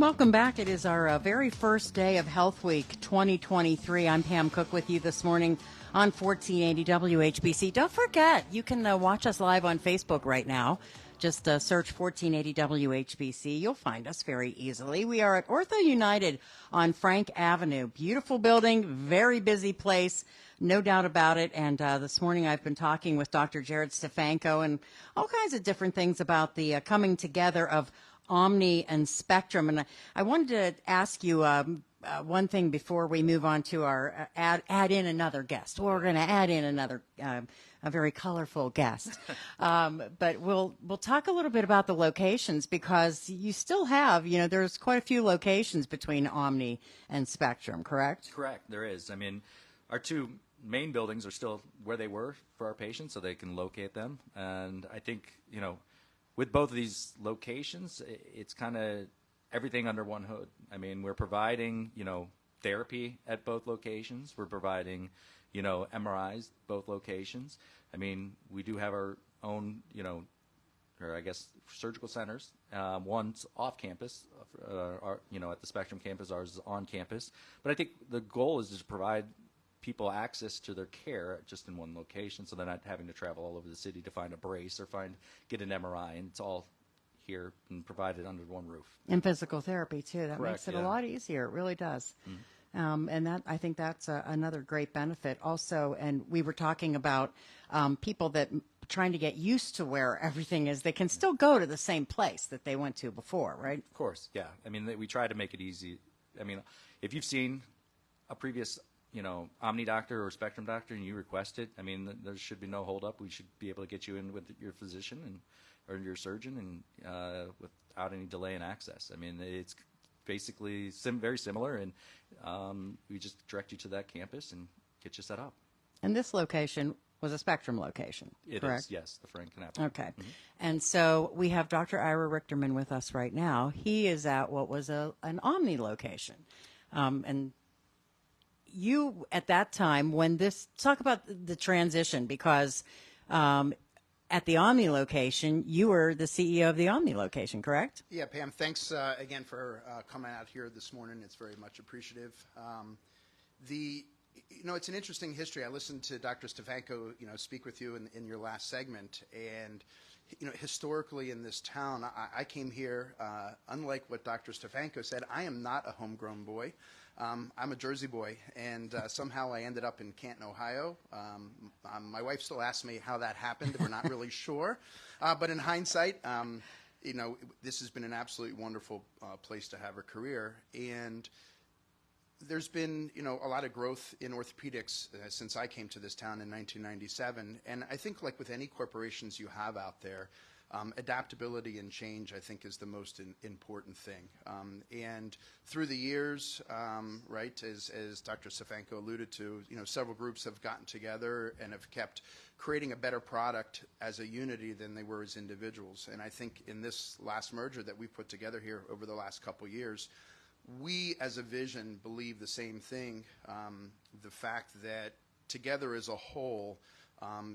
welcome back. It is our very first day of Health Week 2023. I'm Pam Cook with you this morning on 1480 WHBC. Don't forget, you can watch us live on Facebook right now. Just search 1480 WHBC. You'll find us very easily. We are at OrthoUnited on Frank Avenue. Beautiful building, very busy place, no doubt about it. And this morning I've been talking with Dr. Jared Stefanko and all kinds of different things about the coming together of Omni and Spectrum. And I wanted to ask you one thing before we move on to our add in another guest. Well, we're going to add in another a very colorful guest. But we'll talk a little bit about the locations, because you still have, there's quite a few locations between Omni and Spectrum, correct? Correct, there is. I mean, our two main buildings are still where they were for our patients, so they can locate them. And I think, with both of these locations, it's kind of everything under one hood. I mean, we're providing, therapy at both locations. We're providing, MRIs both locations. I mean, we do have our own, or I guess surgical centers. One's off campus, at the Spectrum campus. Ours is on campus. But I think the goal is to provide people access to their care just in one location, so they're not having to travel all over the city to find a brace or get an MRI, and it's all here and provided under one roof. And physical therapy too. That Correct, makes it a lot easier. It really does. Mm-hmm. And that, I think that's another great benefit also. And we were talking about people that trying to get used to where everything is. They can still go to the same place that they went to before, right? Of course, yeah. I mean, we try to make it easy. I mean, if you've seen a previous Omni doctor or Spectrum doctor and you request it, I mean, there should be no holdup. We should be able to get you in with your physician or your surgeon and without any delay in access. I mean, it's basically very similar, and we just direct you to that campus and get you set up. And this location was a Spectrum location, It correct? is, yes, the Frank Avenue. Okay. Mm-hmm. And so we have Dr. Ira Richterman with us right now. He is at what was an Omni location. And you, at that time, talk about the transition, because at the Omni location, you were the CEO of the Omni location, correct? Yeah, Pam, thanks again for coming out here this morning. It's very much appreciative. It's an interesting history. I listened to Dr. Stefanko, speak with you in your last segment, and historically in this town, I came here, unlike what Dr. Stefanko said, I am not a homegrown boy. I'm a Jersey boy, and somehow I ended up in Canton, Ohio. My wife still asks me how that happened. We're not really sure. But in hindsight, this has been an absolutely wonderful place to have a career. And there's been, a lot of growth in orthopedics since I came to this town in 1997. And I think, like with any corporations you have out there, adaptability and change, I think, is the most important thing. And through the years, right, as Dr. Stefanko alluded to, several groups have gotten together and have kept creating a better product as a unity than they were as individuals. And I think in this last merger that we put together here over the last couple of years, we as a vision believe the same thing, the fact that together as a whole,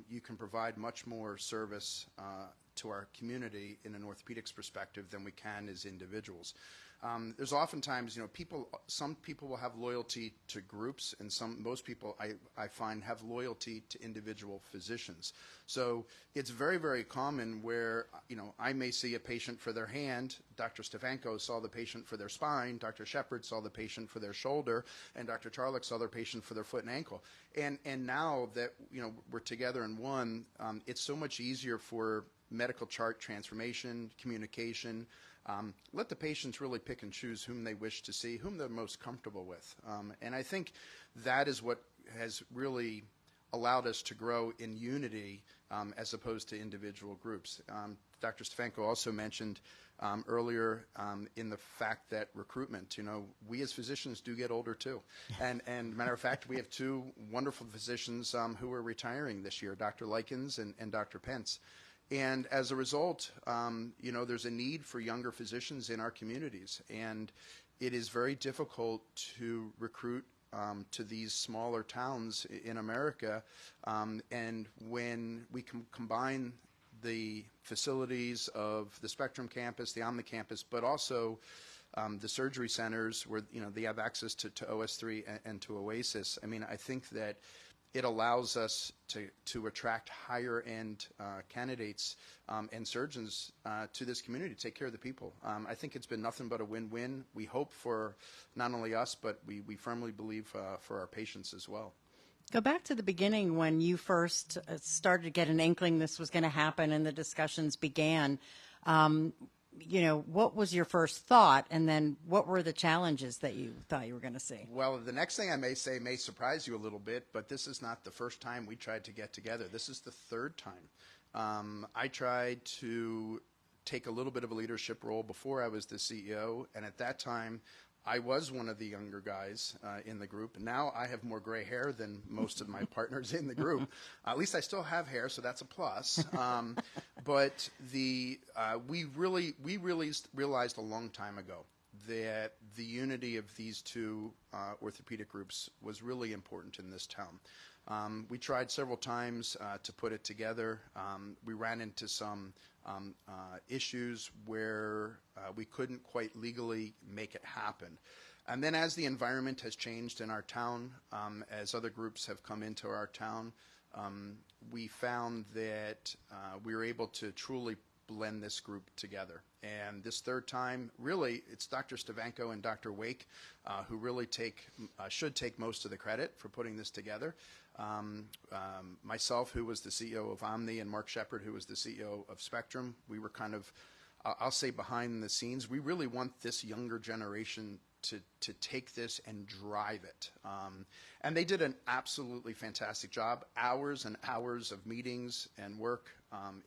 you can provide much more service to our community in an orthopedics perspective than we can as individuals. There's oftentimes, some people will have loyalty to groups, and most people I find have loyalty to individual physicians. So it's very, very common where, I may see a patient for their hand, Dr. Stefanko saw the patient for their spine, Dr. Shepard saw the patient for their shoulder, and Dr. Charlick saw their patient for their foot and ankle. And now that, we're together in one, it's so much easier for medical chart transformation, communication. Let the patients really pick and choose whom they wish to see, whom they're most comfortable with. And I think that is what has really allowed us to grow in unity as opposed to individual groups. Dr. Stefanko also mentioned earlier in the fact that recruitment, we as physicians do get older too. And matter of fact, we have two wonderful physicians who are retiring this year, Dr. Likens and Dr. Pence. And as a result, there's a need for younger physicians in our communities. And it is very difficult to recruit to these smaller towns in America. And when we can combine the facilities of the Spectrum campus, the Omni campus, but also the surgery centers where, they have access to OS3 and to Oasis. I mean, I think that it allows us to attract higher end candidates and surgeons to this community to take care of the people. I think it's been nothing but a win-win. We hope for not only us, but we firmly believe for our patients as well. Go back to the beginning when you first started to get an inkling this was going to happen and the discussions began. What was your first thought, and then what were the challenges that you thought you were going to see? Well, the next thing I may say may surprise you a little bit, but this is not the first time we tried to get together. This is the third time. I tried to take a little bit of a leadership role before I was the CEO, and at that time, I was one of the younger guys in the group. Now I have more gray hair than most of my partners in the group. At least I still have hair, so that's a plus. But we really realized a long time ago that the unity of these two orthopedic groups was really important in this town. We tried several times to put it together. We ran into some issues where we couldn't quite legally make it happen. And then as the environment has changed in our town, as other groups have come into our town, we found that we were able to truly blend this group together. And this third time, really, it's Dr. Stavanko and Dr. Wake who really should take most of the credit for putting this together. Myself, who was the CEO of Omni, and Mark Shepard, who was the CEO of Spectrum, we were kind of, I'll say, behind the scenes. We really want this younger generation to take this and drive it. And they did an absolutely fantastic job. Hours and hours of meetings and work.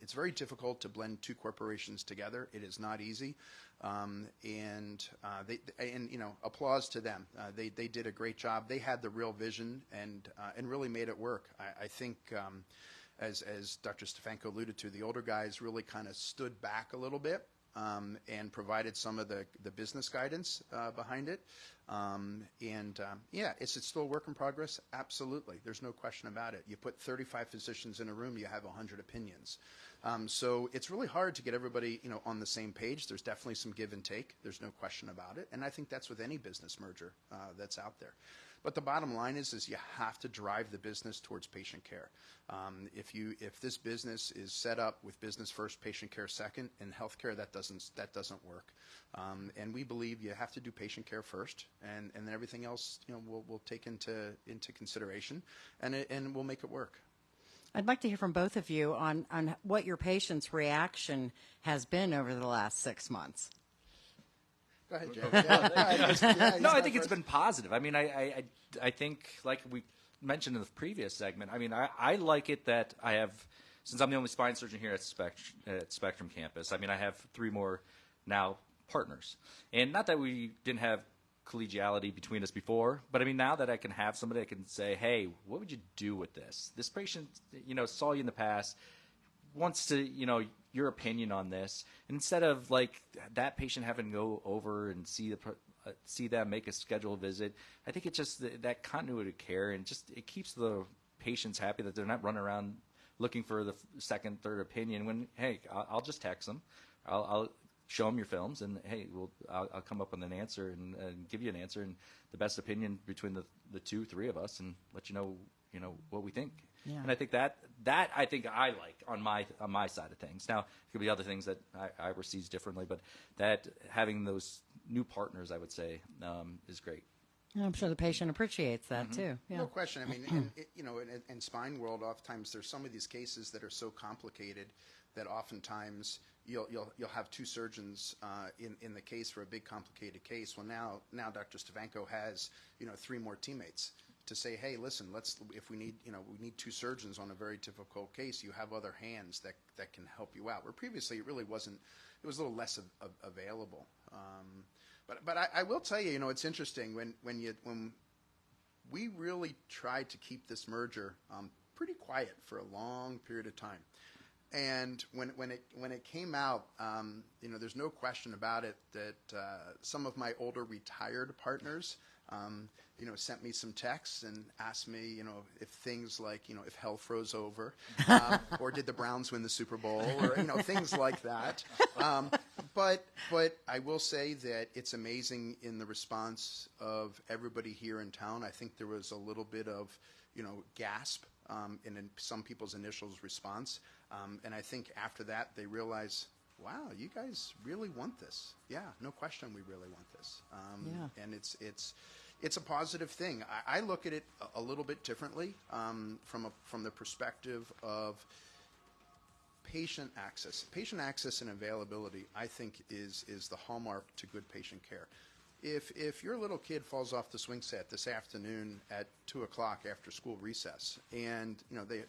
It's very difficult to blend two corporations together. It is not easy. And applause to them. They did a great job. They had the real vision and really made it work. I think, as Dr. Stavanko alluded to, the older guys really kind of stood back a little bit and provided some of the business guidance behind it. It's still a work in progress. Absolutely. There's no question about it. You put 35 physicians in a room, you have 100 opinions. So it's really hard to get everybody, on the same page. There's definitely some give and take. There's no question about it. And I think that's with any business merger that's out there. But the bottom line is you have to drive the business towards patient care. If this business is set up with business first, patient care second, in healthcare, that doesn't work. And we believe you have to do patient care first, and then everything else, we'll take into consideration, and we'll make it work. I'd like to hear from both of you on what your patient's reaction has been over the last 6 months. Go ahead, Jay. No, I think it's been positive. I mean, I think, like we mentioned in the previous segment, I mean, I like it that I have, since I'm the only spine surgeon here at Spectrum campus, I mean, I have 3 more now partners. And not that we didn't have collegiality between us before, but I mean, now that I can have somebody that can say, hey, what would you do with this? This patient, saw you in the past, wants to, your opinion on this. And instead of like that patient having to go over and see them, make a scheduled visit, I think it's just that continuity of care, and just it keeps the patients happy that they're not running around looking for the second, third opinion. When, hey, I'll just text them, I'll show them your films, and hey, I'll come up with an answer and give you an answer and the best opinion between the 2, 3 of us, and let you know what we think. Yeah. And I think that I think I like on my side of things. Now, there could be other things that I sees differently, but that having those new partners, I would say, is great. I'm sure the patient appreciates that too. Yeah. No question. I mean, in spine world, oftentimes there's some of these cases that are so complicated that oftentimes you'll have 2 surgeons in the case for a big complicated case. Well, now Dr. Stavanko has 3 more teammates to say, hey, listen, if we need 2 surgeons on a very difficult case, you have other hands that can help you out. Where previously it really wasn't. It was a little less available. But I will tell you, it's interesting when we really tried to keep this merger pretty quiet for a long period of time. And when it came out, there's no question about it that some of my older retired partners, sent me some texts and asked me, if things like, if hell froze over, or did the Browns win the Super Bowl, or things like that. But I will say that it's amazing in the response of everybody here in town. I think there was a little bit of, gasp in some people's initial response. And I think after that they realize, wow, you guys really want this. Yeah, no question, we really want this. And it's a positive thing. I look at it a little bit differently from the perspective of patient access. Patient access and availability, I think, is the hallmark to good patient care. If your little kid falls off the swing set this afternoon at 2 o'clock after school recess, and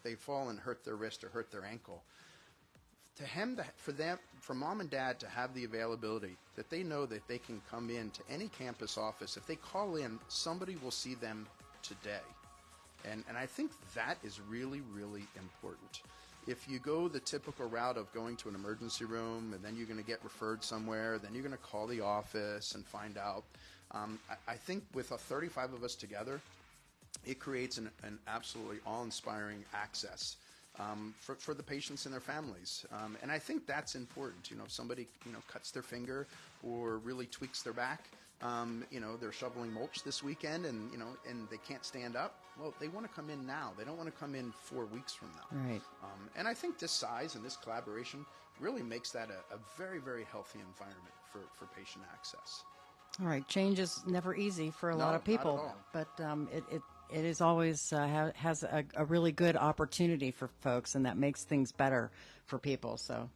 they fall and hurt their wrist or hurt their ankle, for mom and dad to have the availability that they know that they can come in to any campus office. If they call in, somebody will see them today. And I think that is really, really important. If you go the typical route of going to an emergency room and then you're going to get referred somewhere, then you're going to call the office and find out. I think with 35 of us together, it creates an absolutely awe-inspiring access for the patients and their families. And I think that's important. If somebody cuts their finger or really tweaks their back, they're shoveling mulch this weekend and they can't stand up. Well, they want to come in now. They don't want to come in 4 weeks from now. Right. And I think this size and this collaboration really makes that a very, very healthy environment for patient access. All right. Change is never easy for a lot of people, not at all. but it is always has a really good opportunity for folks, and that makes things better for people. So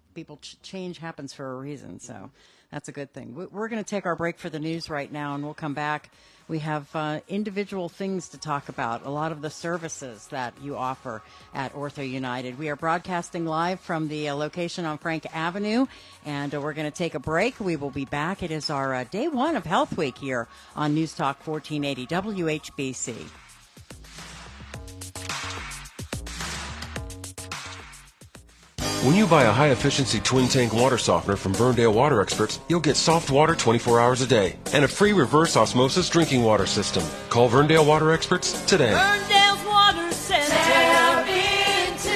change happens for a reason. So that's a good thing. We're going to take our break for the news right now, and we'll come back. We have individual things to talk about, a lot of the services that you offer at OrthoUnited. We are broadcasting live from the location on Frank Avenue, and we're going to take a break. We will be back. It is our day one of Health Week here on News Talk 1480 WHBC. When you buy a high-efficiency twin-tank water softener from Verndale Water Experts, you'll get soft water 24 hours a day and a free reverse osmosis drinking water system. Call Verndale Water Experts today. Verndale's Water Center. Tap into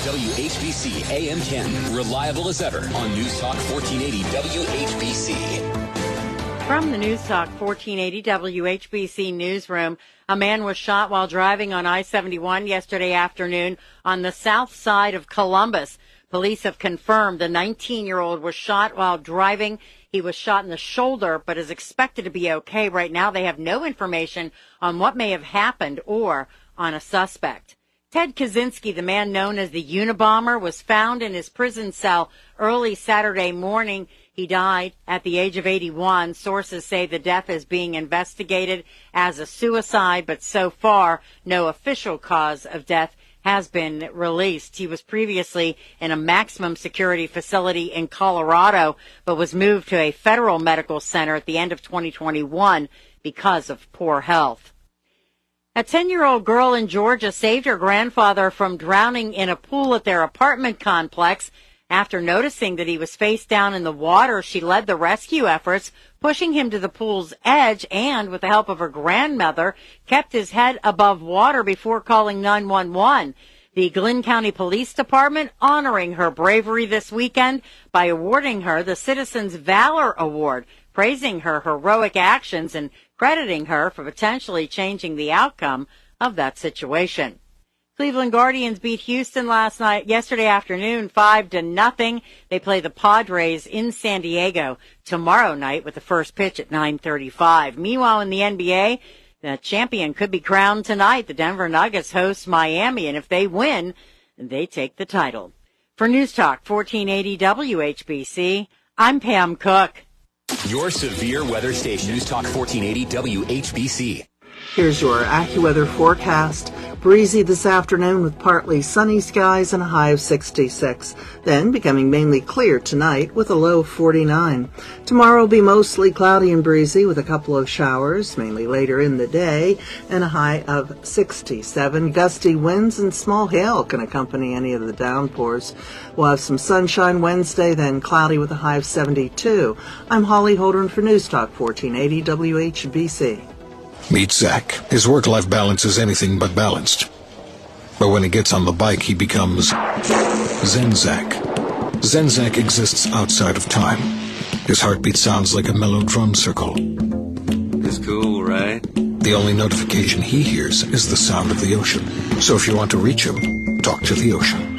WHBC AM 10, reliable as ever on News Talk 1480 WHBC. From the News Talk 1480 WHBC newsroom, a man was shot while driving on I-71 yesterday afternoon on the south side of Columbus. Police have confirmed the 19-year-old was shot while driving. He was shot in the shoulder, but is expected to be okay. Right now, they have no information on what may have happened or on a suspect. Ted Kaczynski, the man known as the Unabomber, was found in his prison cell early Saturday morning. He died at the age of 81. Sources say the death is being investigated as a suicide, but so far, no official cause of death has been released. He was previously in a maximum security facility in Colorado, but was moved to a federal medical center at the end of 2021 because of poor health. A 10-year-old girl in Georgia saved her grandfather from drowning in a pool at their apartment complex. After noticing that he was face down in the water, she led the rescue efforts, pushing him to the pool's edge and, with the help of her grandmother, kept his head above water before calling 911. The Glynn County Police Department honoring her bravery this weekend by awarding her the Citizens Valor Award, praising her heroic actions and crediting her for potentially changing the outcome of that situation. Cleveland Guardians beat Houston yesterday afternoon, 5-0. They play the Padres in San Diego tomorrow night with the first pitch at 9:35. Meanwhile, in the NBA, the champion could be crowned tonight. The Denver Nuggets host Miami, and if they win, they take the title. For News Talk 1480 WHBC, I'm Pam Cook. Your severe weather station, News Talk 1480 WHBC. Here's your AccuWeather forecast. Breezy this afternoon with partly sunny skies and a high of 66. Then becoming mainly clear tonight with a low of 49. Tomorrow will be mostly cloudy and breezy with a couple of showers, mainly later in the day, and a high of 67. Gusty winds and small hail can accompany any of the downpours. We'll have some sunshine Wednesday, then cloudy with a high of 72. I'm Holly Holdren for News Talk 1480 WHBC. Meet Zach. His work-life balance is anything but balanced. But when he gets on the bike, he becomes Zenzac. Zenzac exists outside of time. His heartbeat sounds like a mellow drum circle. It's cool, right? The only notification he hears is the sound of the ocean. So if you want to reach him, talk to the ocean.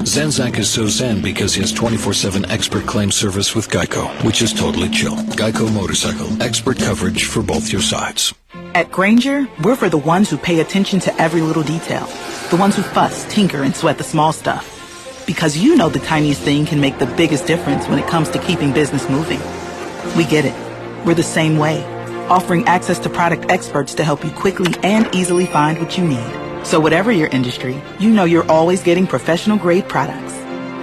Zenzac is so zen because he has 24/7 expert claim service with Geico, which is totally chill. Geico Motorcycle, expert coverage for both your sides. At Grainger, we're for the ones who pay attention to every little detail. The ones who fuss, tinker, and sweat the small stuff. Because you know the tiniest thing can make the biggest difference when it comes to keeping business moving. We get it. We're the same way, offering access to product experts to help you quickly and easily find what you need. So whatever your industry, you know you're always getting professional-grade products.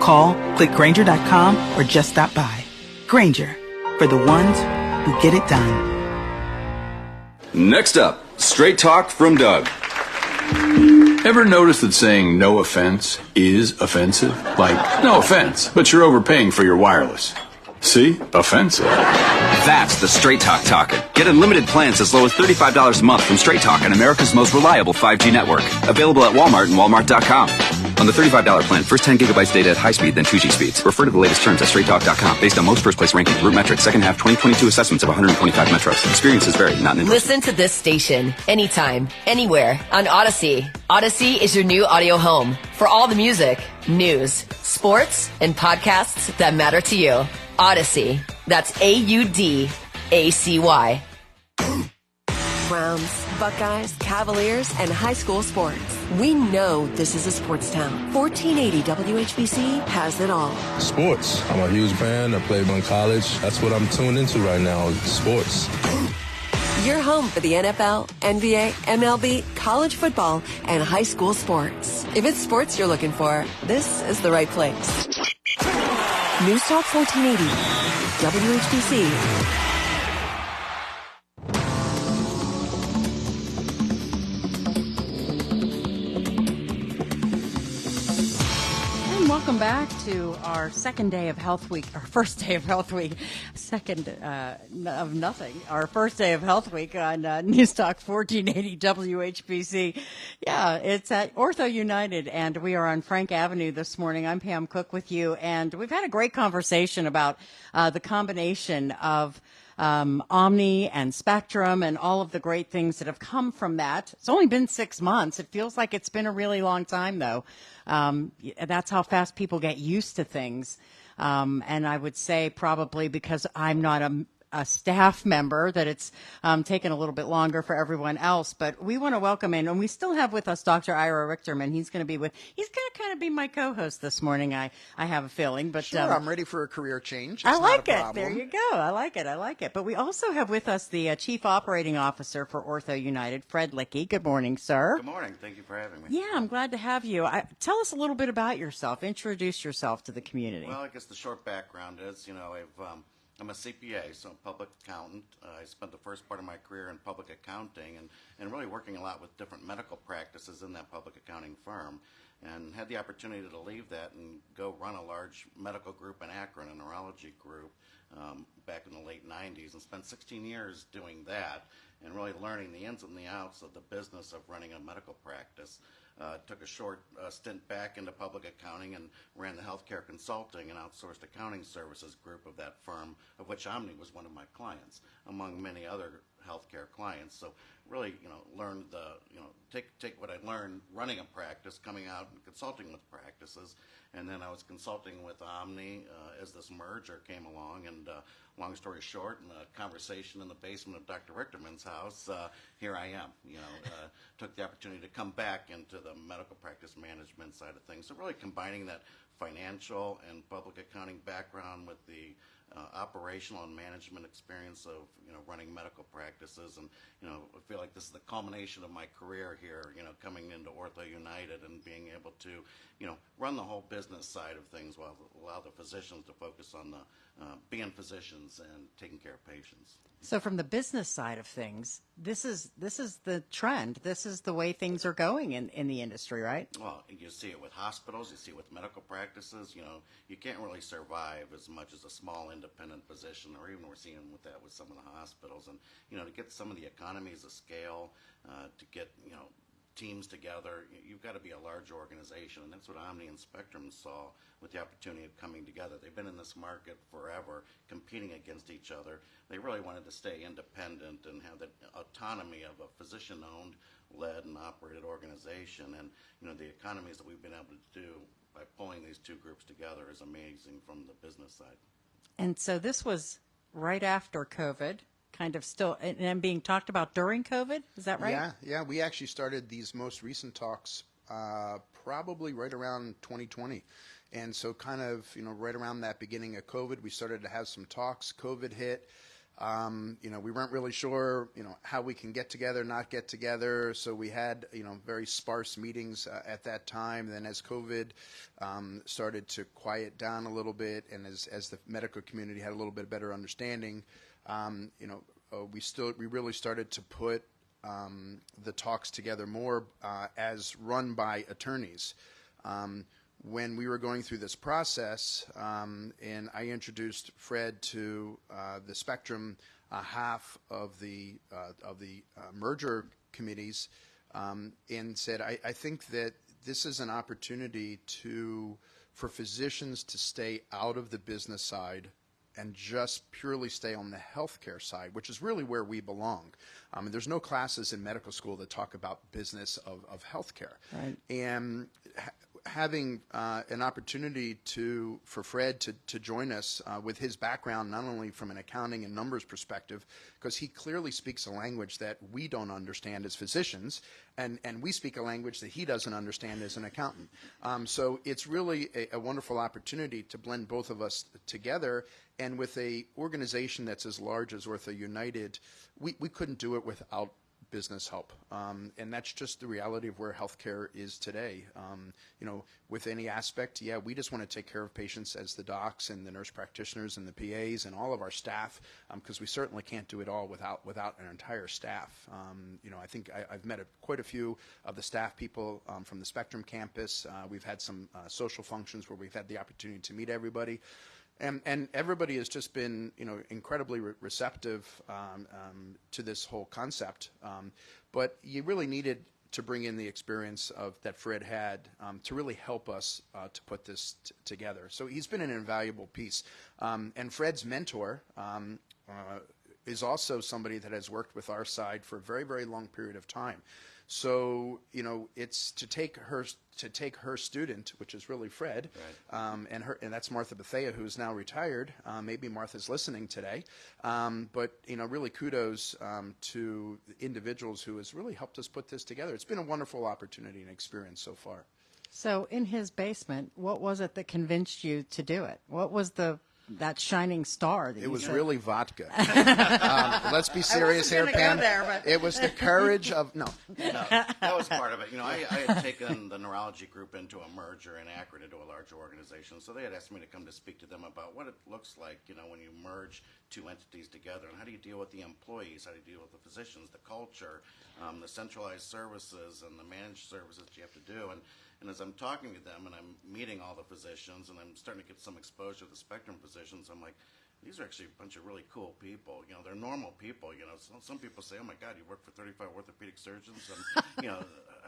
Call, click Grainger.com, or just stop by. Grainger, for the ones who get it done. Next up, straight talk from Doug. Ever notice that saying no offense is offensive? Like, no offense, but you're overpaying for your wireless. See? Offensive. That's the Straight Talk talking. Get unlimited plans as low as $35 a month from Straight Talk on America's most reliable 5G network. Available at Walmart and Walmart.com. On the $35 plan, first 10 gigabytes data at high speed, then 2G speeds. Refer to the latest terms at straighttalk.com. Based on most first place ranking, root metrics, second half 2022 assessments of 125 metros. Experiences vary, not in Listen to this station anytime, anywhere on Odyssey. Odyssey is your new audio home for all the music, news, sports, and podcasts that matter to you. Odyssey. That's AUDACY. Browns, Buckeyes, Cavaliers, and high school sports. We know this is a sports town. 1480 WHBC has it all. Sports. I'm a huge fan. I played in college. That's what I'm tuned into right now, sports. Your home for the NFL, NBA, MLB, college football, and high school sports. If it's sports you're looking for, this is the right place. News Talk 1480, WHBC. And welcome back to our second day of Health Week, our first day of Health Week, second of nothing, our first day of Health Week on News Talk 1480 WHBC. Yeah, it's at OrthoUnited, and we are on Frank Avenue this morning. I'm Pam Cook with you, and we've had a great conversation about the combination of Omni and Spectrum and all of the great things that have come from that. It's only been 6 months. It feels like it's been a really long time, though. That's how fast people get used to things. And I would say probably because I'm not a staff member that it's taken a little bit longer for everyone else. But we want to welcome in, and we still have with us Dr. Ira Richterman. He's going to kind of be my co-host this morning, I have a feeling. But sure, I'm ready for a career change. I like it. There you go. I like it. But we also have with us the Chief Operating Officer for OrthoUnited, Fred Lickey. Good morning, sir. Good morning. Thank you for having me. Yeah, I'm glad to have you. Tell us a little bit about yourself. Introduce yourself to the community. Well, I guess the short background is, I'm a CPA, so a public accountant. I spent the first part of my career in public accounting and really working a lot with different medical practices in that public accounting firm, and had the opportunity to leave that and go run a large medical group in Akron, a neurology group, back in the late 90s, and spent 16 years doing that and really learning the ins and the outs of the business of running a medical practice. Took a short stint back into public accounting and ran the healthcare consulting and outsourced accounting services group of that firm, of which Omni was one of my clients, among many other healthcare clients. So really, learned take what I learned running a practice, coming out and consulting with practices, and then I was consulting with Omni as this merger came along, and long story short, in a conversation in the basement of Dr. Richterman's house, here I am. Took the opportunity to come back into the medical practice management side of things. So really combining that financial and public accounting background with the operational and management experience of running medical practices, and I feel like this is the culmination of my career here. Coming into OrthoUnited and being able to run the whole business side of things while allow the physicians to focus on the being physicians and taking care of patients. So from the business side of things, this is the trend. This is the way things are going in the industry, right? Well, you see it with hospitals, you see it with medical practices. You can't really survive as much as a small independent physician, or even we're seeing with that with some of the hospitals. And to get some of the economies of scale, to get teams together. You've got to be a large organization, and that's what Omni and Spectrum saw with the opportunity of coming together. They've been in this market forever, competing against each other. They really wanted to stay independent and have the autonomy of a physician-owned, led, and operated organization. And the economies that we've been able to do by pulling these two groups together is amazing from the business side. And so this was right after COVID, kind of still, and being talked about during COVID, is that right? Yeah. We actually started these most recent talks probably right around 2020. And so kind of, right around that beginning of COVID, we started to have some talks. COVID hit. We weren't really sure, how we can get together, not get together. So we had, very sparse meetings at that time. Then as COVID started to quiet down a little bit, and as the medical community had a little bit better understanding, we really started to put the talks together more as run by attorneys. When we were going through this process, and I introduced Fred to the Spectrum half of the merger committees, and said, I think that this is an opportunity for physicians to stay out of the business side and just purely stay on the healthcare side, which is really where we belong. There's no classes in medical school that talk about business of healthcare. Right. And having an opportunity for Fred to join us with his background, not only from an accounting and numbers perspective, because he clearly speaks a language that we don't understand as physicians, and we speak a language that he doesn't understand as an accountant. So it's really a wonderful opportunity to blend both of us together. And with a organization that's as large as OrthoUnited, we couldn't do it without business help. And that's just the reality of where healthcare is today. With any aspect, we just want to take care of patients as the docs and the nurse practitioners and the PAs and all of our staff, because we certainly can't do it all without an entire staff. I think I've met quite a few of the staff people from the Spectrum campus. We've had some social functions where we've had the opportunity to meet everybody. And everybody has just been, incredibly receptive to this whole concept. But you really needed to bring in the experience that Fred had to really help us to put this together. So he's been an invaluable piece. And Fred's mentor is also somebody that has worked with our side for a very, very long period of time. So, it's to take her student, which is really Fred, right. and that's Martha Bethea, who's now retired. Maybe Martha's listening today. But, really kudos to the individuals who has really helped us put this together. It's been a wonderful opportunity and experience so far. So in his basement, what was it that convinced you to do it? What was that shining star? It was really vodka. Let's be serious here, Pam. It was the courage of no. That was part of it. I had taken the neurology group into a merger in Akron into a larger organization, so they had asked me to come to speak to them about what it looks like, when you merge two entities together, and how do you deal with the employees, how do you deal with the physicians, the culture, the centralized services, and the managed services you have to do. And as I'm talking to them and I'm meeting all the physicians and I'm starting to get some exposure to the Spectrum physicians, I'm like, these are actually a bunch of really cool people. They're normal people. Some people say, oh my God, you work for 35 orthopedic surgeons, and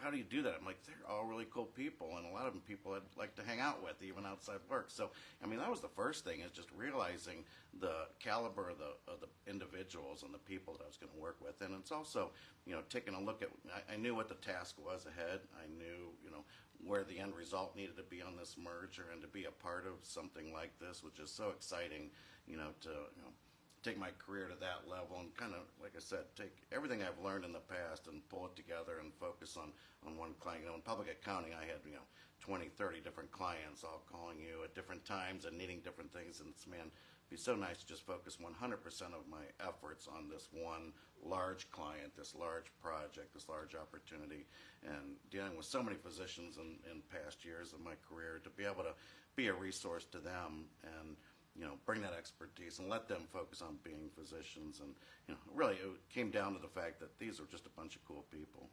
how do you do that? I'm like, they're all really cool people, and a lot of them people I'd like to hang out with, even outside work. So, that was the first thing, is just realizing the caliber of the individuals and the people that I was going to work with. And it's also, taking a look at, I knew what the task was ahead. I knew, where the end result needed to be on this merger, and to be a part of something like this, which is so exciting, to take my career to that level and kind of, like I said, take everything I've learned in the past and pull it together and focus on one client. In public accounting, I had 20, 30 different clients all calling you at different times and needing different things, and it's, it'd be so nice to just focus 100% of my efforts on this one large client, this large project, this large opportunity, and dealing with so many physicians in past years of my career, to be able to be a resource to them and bring that expertise and let them focus on being physicians. And really it came down to the fact that these are just a bunch of cool people.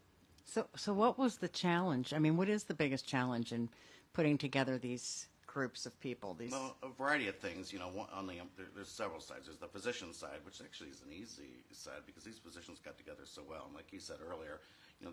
So what was the challenge? What is the biggest challenge in putting together these groups of people? Well, a variety of things. There's several sides. There's the physician side, which actually is an easy side because these physicians got together so well. And like he said earlier,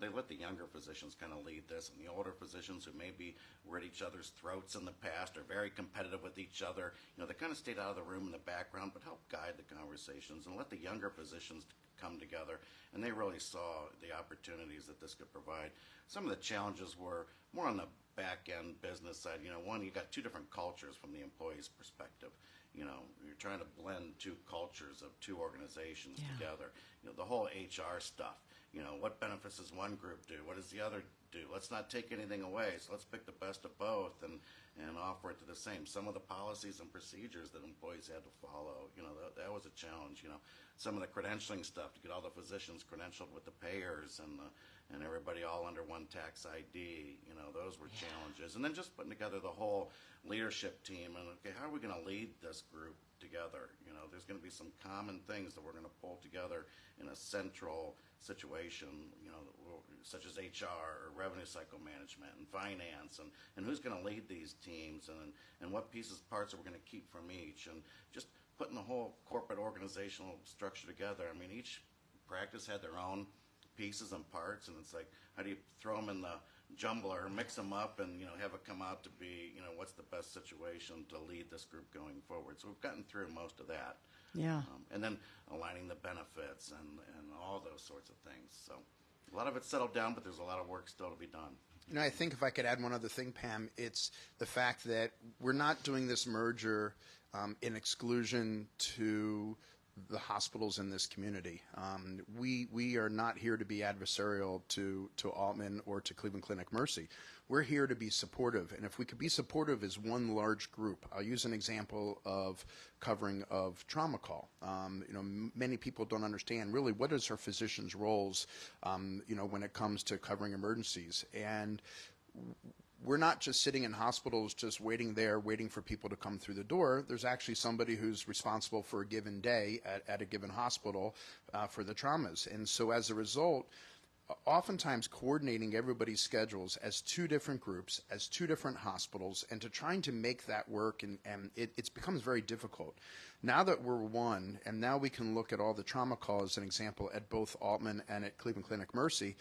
they let the younger physicians kind of lead this, and the older physicians who maybe were at each other's throats in the past or very competitive with each other, they kind of stayed out of the room in the background, but helped guide the conversations and let the younger physicians come together, and they really saw the opportunities that this could provide. Some of the challenges were more on the back-end business side. One, you got two different cultures from the employee's perspective. You're trying to blend two cultures of two organizations together. The whole HR stuff. What benefits does one group do? What does the other do? Let's not take anything away, so let's pick the best of both and offer it to the same. Some of the policies and procedures that employees had to follow, that was a challenge. Some of the credentialing stuff to get all the physicians credentialed with the payers and everybody all under one tax ID, those were challenges. And then just putting together the whole leadership team and, okay, how are we going to lead this group together? There's going to be some common things that we're going to pull together in a central situation, such as HR or revenue cycle management and finance, and who's going to lead these teams and what pieces, parts are we going to keep from each, and just putting the whole corporate organizational structure together. I mean, each practice had their own pieces and parts, and it's like, how do you throw them in the jumbler, mix them up, and have it come out to be what's the best situation to lead this group going forward. So we've gotten through most of that. Yeah. And then aligning the benefits and all those sorts of things. So a lot of it's settled down, but there's a lot of work still to be done. I think if I could add one other thing, Pam, it's the fact that we're not doing this merger in exclusion to the hospitals in this community. We are not here to be adversarial to Altman or to Cleveland Clinic Mercy. We're here to be supportive, and if we could be supportive as one large group, I'll use an example of covering of trauma call. Many people don't understand really what is our physicians' roles, when it comes to covering emergencies, and we're not just sitting in hospitals just waiting for people to come through the door. There's actually somebody who's responsible for a given day at a given hospital for the traumas. And so as a result, oftentimes coordinating everybody's schedules as two different groups, as two different hospitals, and to trying to make that work, and it becomes very difficult. Now that we're one, and now we can look at all the trauma calls, as an example, at both Altman and at Cleveland Clinic Mercy,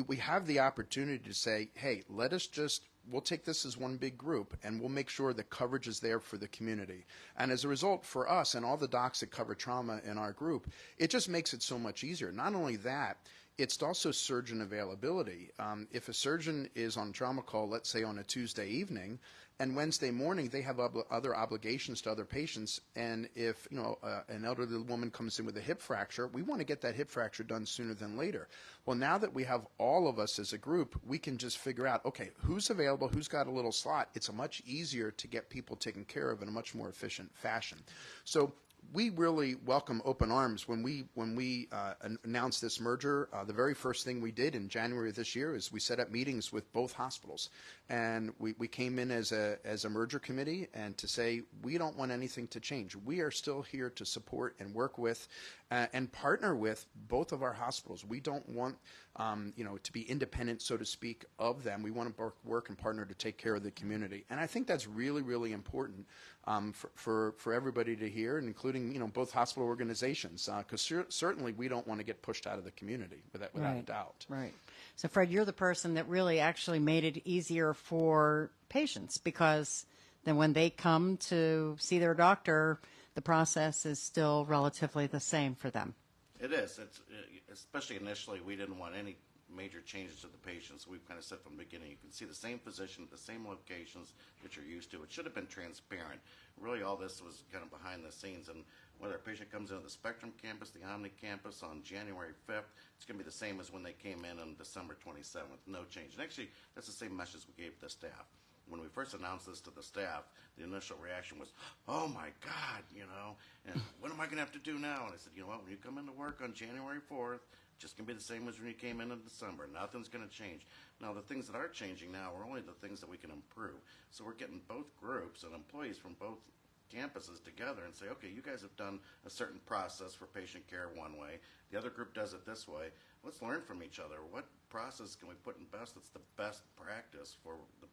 we have the opportunity to say, hey, we'll take this as one big group, and we'll make sure that coverage is there for the community. And as a result, for us and all the docs that cover trauma in our group, it just makes it so much easier. Not only that, it's also surgeon availability. If a surgeon is on trauma call, let's say on a Tuesday evening, and Wednesday morning they have other obligations to other patients, and if an elderly woman comes in with a hip fracture, we want to get that hip fracture done sooner than later. Well, now that we have all of us as a group, we can just figure out, okay, who's available, who's got a little slot. It's much easier to get people taken care of in a much more efficient fashion. So we really welcome open arms. When we announced this merger, the very first thing we did in January of this year is we set up meetings with both hospitals, and we came in as a merger committee and to say we don't want anything to change. We are still here to support and work with and partner with both of our hospitals. We don't want to be independent, so to speak, of them. We want to work and partner to take care of the community, and I think that's really, really important for everybody to hear, and including both hospital organizations, because certainly we don't want to get pushed out of the community without a doubt. Right. So, Fred, you're the person that really actually made it easier for patients, because then when they come to see their doctor, the process is still relatively the same for them. It is. It's especially initially, we didn't want any major changes to the patients. We've kind of said from the beginning, you can see the same physician at the same locations that you're used to. It should have been transparent. Really, all this was kind of behind the scenes, and whether a patient comes into the Spectrum campus, the Omni campus on January 5th, it's going to be the same as when they came in on December 27th, no change. And actually, that's the same message we gave the staff. When we first announced this to the staff, the initial reaction was, oh my God, and what am I going to have to do now? And I said, you know what, when you come into work on January 4th, just going to be the same as when you came in December. Nothing's going to change. Now, the things that are changing now are only the things that we can improve. So we're getting both groups and employees from both campuses together and say, okay, you guys have done a certain process for patient care one way. The other group does it this way. Let's learn from each other. What process can we put in best that's the best practice for the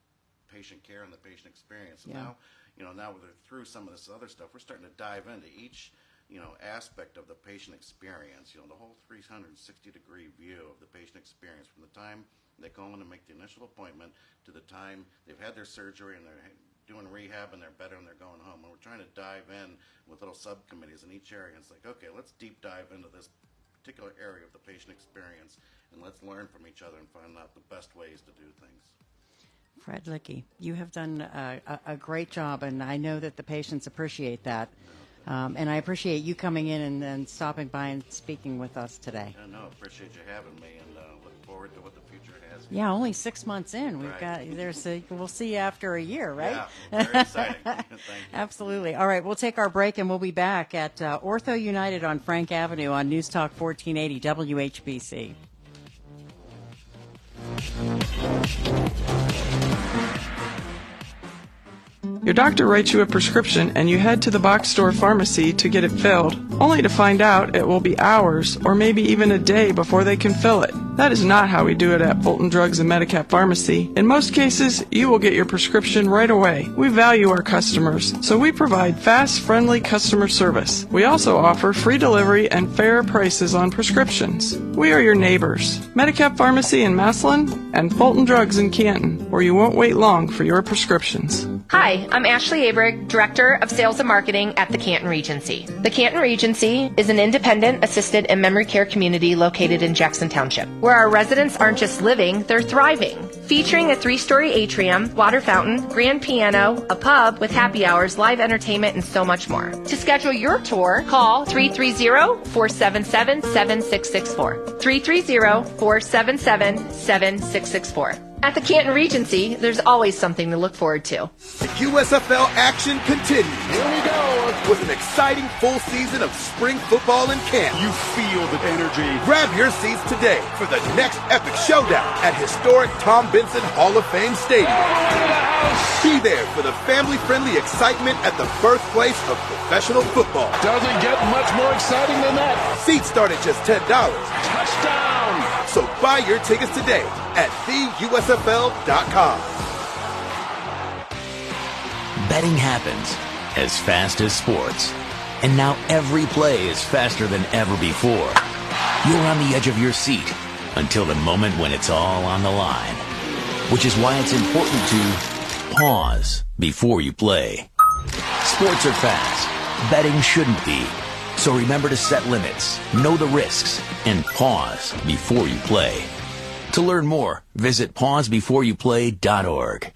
patient care and the patient experience? And now, now we're through some of this other stuff, we're starting to dive into each aspect of the patient experience, the whole 360-degree view of the patient experience from the time they call in to make the initial appointment to the time they've had their surgery and they're doing rehab and they're better and they're going home. And we're trying to dive in with little subcommittees in each area. And it's like, okay, let's deep dive into this particular area of the patient experience and let's learn from each other and find out the best ways to do things. Fred Lickey, you have done a great job, and I know that the patients appreciate that. And I appreciate you coming in and stopping by and speaking with us today. Yeah, no, appreciate you having me, and look forward to what the future has. Yeah, only 6 months in. We'll see you after a year, right? Yeah, very exciting. Thank you. Absolutely. All right, we'll take our break, and we'll be back at OrthoUnited on Frank Avenue on News Talk 1480 WHBC. Your doctor writes you a prescription and you head to the box store pharmacy to get it filled, only to find out it will be hours or maybe even a day before they can fill it. That is not how we do it at Fulton Drugs and Medicap Pharmacy. In most cases, you will get your prescription right away. We value our customers, so we provide fast, friendly customer service. We also offer free delivery and fair prices on prescriptions. We are your neighbors. Medicap Pharmacy in Massillon and Fulton Drugs in Canton, where you won't wait long for your prescriptions. Hi, I'm Ashley Abrig, Director of Sales and Marketing at the Canton Regency. The Canton Regency is an independent, assisted, and memory care community located in Jackson Township, where our residents aren't just living, they're thriving. Featuring a 3-story atrium, water fountain, grand piano, a pub with happy hours, live entertainment, and so much more. To schedule your tour, call 330-477-7664. 330-477-7664. At the Canton Regency, there's always something to look forward to. The USFL action continues. Here we go. With an exciting full season of spring football in Canton. You feel the energy. Grab your seats today for the next epic showdown at historic Tom Benson Hall of Fame Stadium. Be there for the family-friendly excitement at the birthplace of professional football. Doesn't get much more exciting than that. Seats start at just $10. Touchdown! So buy your tickets today at theusfl.com. Betting happens as fast as sports. And now every play is faster than ever before. You're on the edge of your seat until the moment when it's all on the line. Which is why it's important to pause before you play. Sports are fast. Betting shouldn't be. So remember to set limits, know the risks, and pause before you play. To learn more, visit pausebeforeyouplay.org.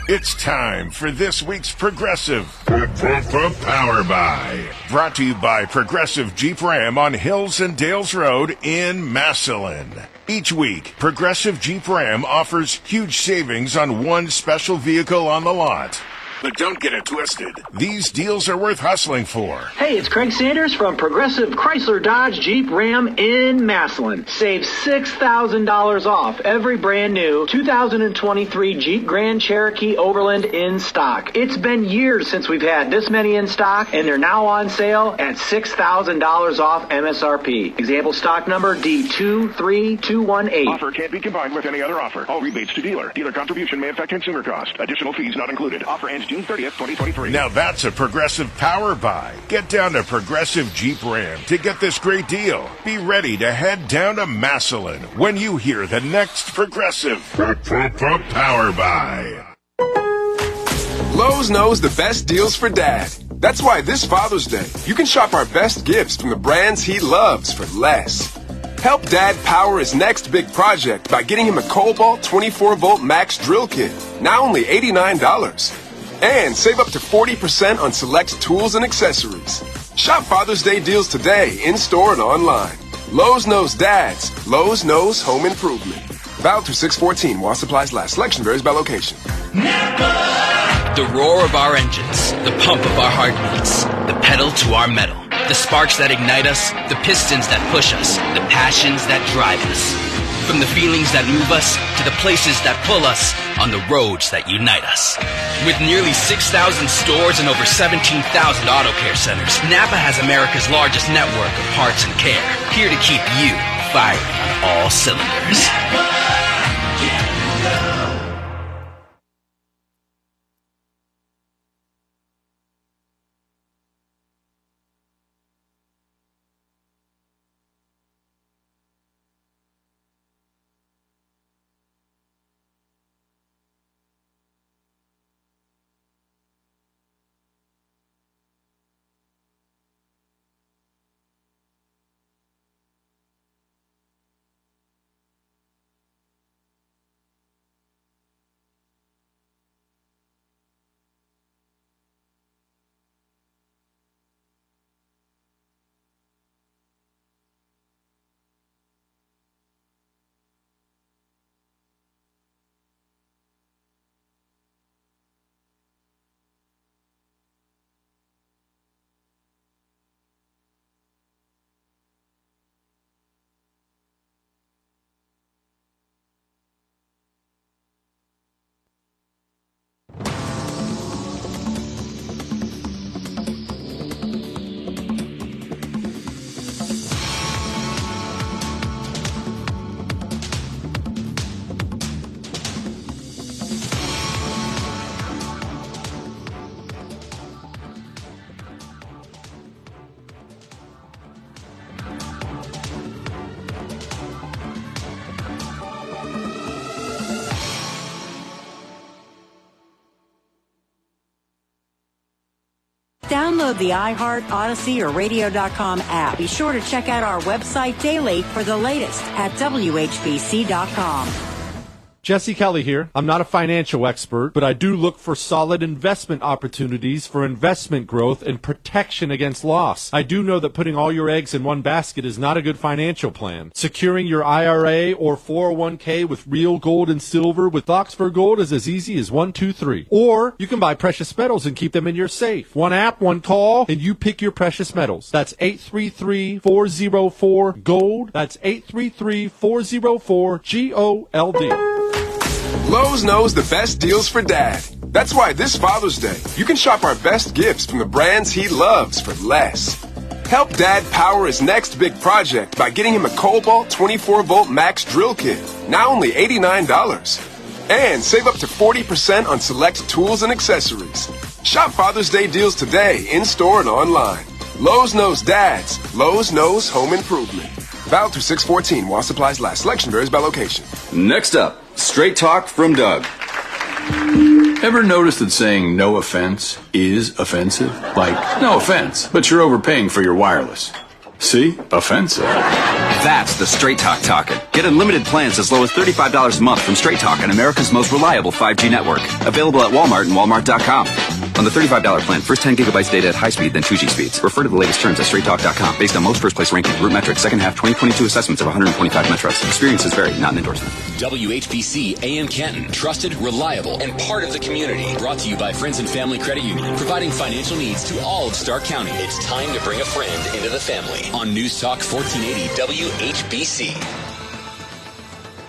It's time for this week's Progressive Power Buy. Brought to you by Progressive Jeep Ram on Hills and Dales Road in Massillon. Each week, Progressive Jeep Ram offers huge savings on one special vehicle on the lot. But don't get it twisted. These deals are worth hustling for. Hey, it's Craig Sanders from Progressive Chrysler Dodge Jeep Ram in Massillon. Save $6,000 off every brand new 2023 Jeep Grand Cherokee Overland in stock. It's been years since we've had this many in stock, and they're now on sale at $6,000 off MSRP. Example stock number D23218. Offer can't be combined with any other offer. All rebates to dealer. Dealer contribution may affect consumer cost. Additional fees not included. Offer ends June 30th, 2023. Now that's a Progressive Power Buy. Get down to Progressive Jeep Ram to get this great deal. Be ready to head down to Massillon when you hear the next Progressive Power Buy. Lowe's knows the best deals for Dad. That's why this Father's Day, you can shop our best gifts from the brands he loves for less. Help Dad power his next big project by getting him a Cobalt 24-volt Max drill kit, now only $89. And save up to 40% on select tools and accessories. Shop Father's Day deals today, in-store and online. Lowe's knows dads. Lowe's knows home improvement. Valid through 6/14 while supplies last. Selection varies by location. The roar of our engines, the pump of our heartbeats, the pedal to our metal, the sparks that ignite us, the pistons that push us, the passions that drive us. From the feelings that move us to the places that pull us on the roads that unite us. With nearly 6,000 stores and over 17,000 auto care centers, Napa has America's largest network of parts and care, here to keep you firing on all cylinders. Download the iHeart, Odyssey, or Radio.com app. Be sure to check out our website daily for the latest at WHBC.com. Jesse Kelly here. I'm not a financial expert, but I do look for solid investment opportunities for investment growth and protection against loss. I do know that putting all your eggs in one basket is not a good financial plan. Securing your IRA or 401k with real gold and silver with Oxford Gold is as easy as 1, 2, 3. Or you can buy precious metals and keep them in your safe. One app, one call, and you pick your precious metals. That's 833-404-GOLD. That's 833-404-GOLD. Lowe's knows the best deals for Dad. That's why this Father's Day, you can shop our best gifts from the brands he loves for less. Help Dad power his next big project by getting him a Cobalt 24-volt Max drill kit, now only $89. And save up to 40% on select tools and accessories. Shop Father's Day deals today, in-store and online. Lowe's knows dads. Lowe's knows home improvement. Valid through 6/14 while supplies last. Selection varies by location. Next up, Straight Talk from Doug. Ever noticed that saying no offense is offensive? Like, no offense, but you're overpaying for your wireless. See? Offensive. That's the Straight Talk talking. Get unlimited plans as low as $35 a month from Straight Talk on America's most reliable 5G network. Available at Walmart and Walmart.com. On the $35 plan, first 10 gigabytes data at high speed, then 2G speeds. Refer to the latest terms at straighttalk.com. Based on most first place ranking, root metrics, second half 2022 assessments of 125 metros. Experiences vary, not an endorsement. WHBC AM Canton. Trusted, reliable, and part of the community. Brought to you by Friends and Family Credit Union. Providing financial needs to all of Stark County. It's time to bring a friend into the family. On News Talk 1480 WHBC.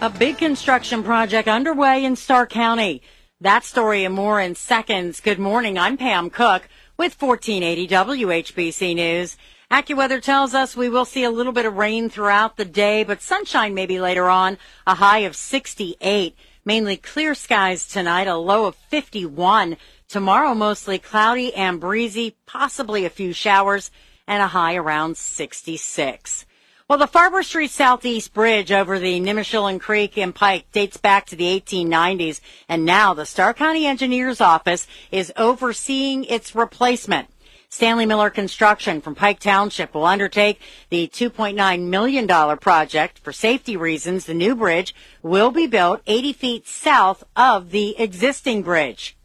A big construction project underway in Stark County. That story and more in seconds. Good morning. I'm Pam Cook with 1480 WHBC News. AccuWeather tells us we will see a little bit of rain throughout the day, but sunshine maybe later on. A high of 68. Mainly clear skies tonight, a low of 51. Tomorrow mostly cloudy and breezy, possibly a few showers, and a high around 66. Well, the Farber Street Southeast Bridge over the Nimishillen Creek in Pike dates back to the 1890s, and now the Stark County Engineers Office is overseeing its replacement. Stanley Miller Construction from Pike Township will undertake the $2.9 million project. For safety reasons, the new bridge will be built 80 feet south of the existing bridge.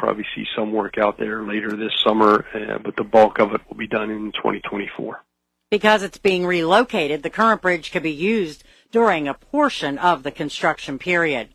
Probably see some work out there later this summer, but the bulk of it will be done in 2024. Because it's being relocated, the current bridge could be used during a portion of the construction period.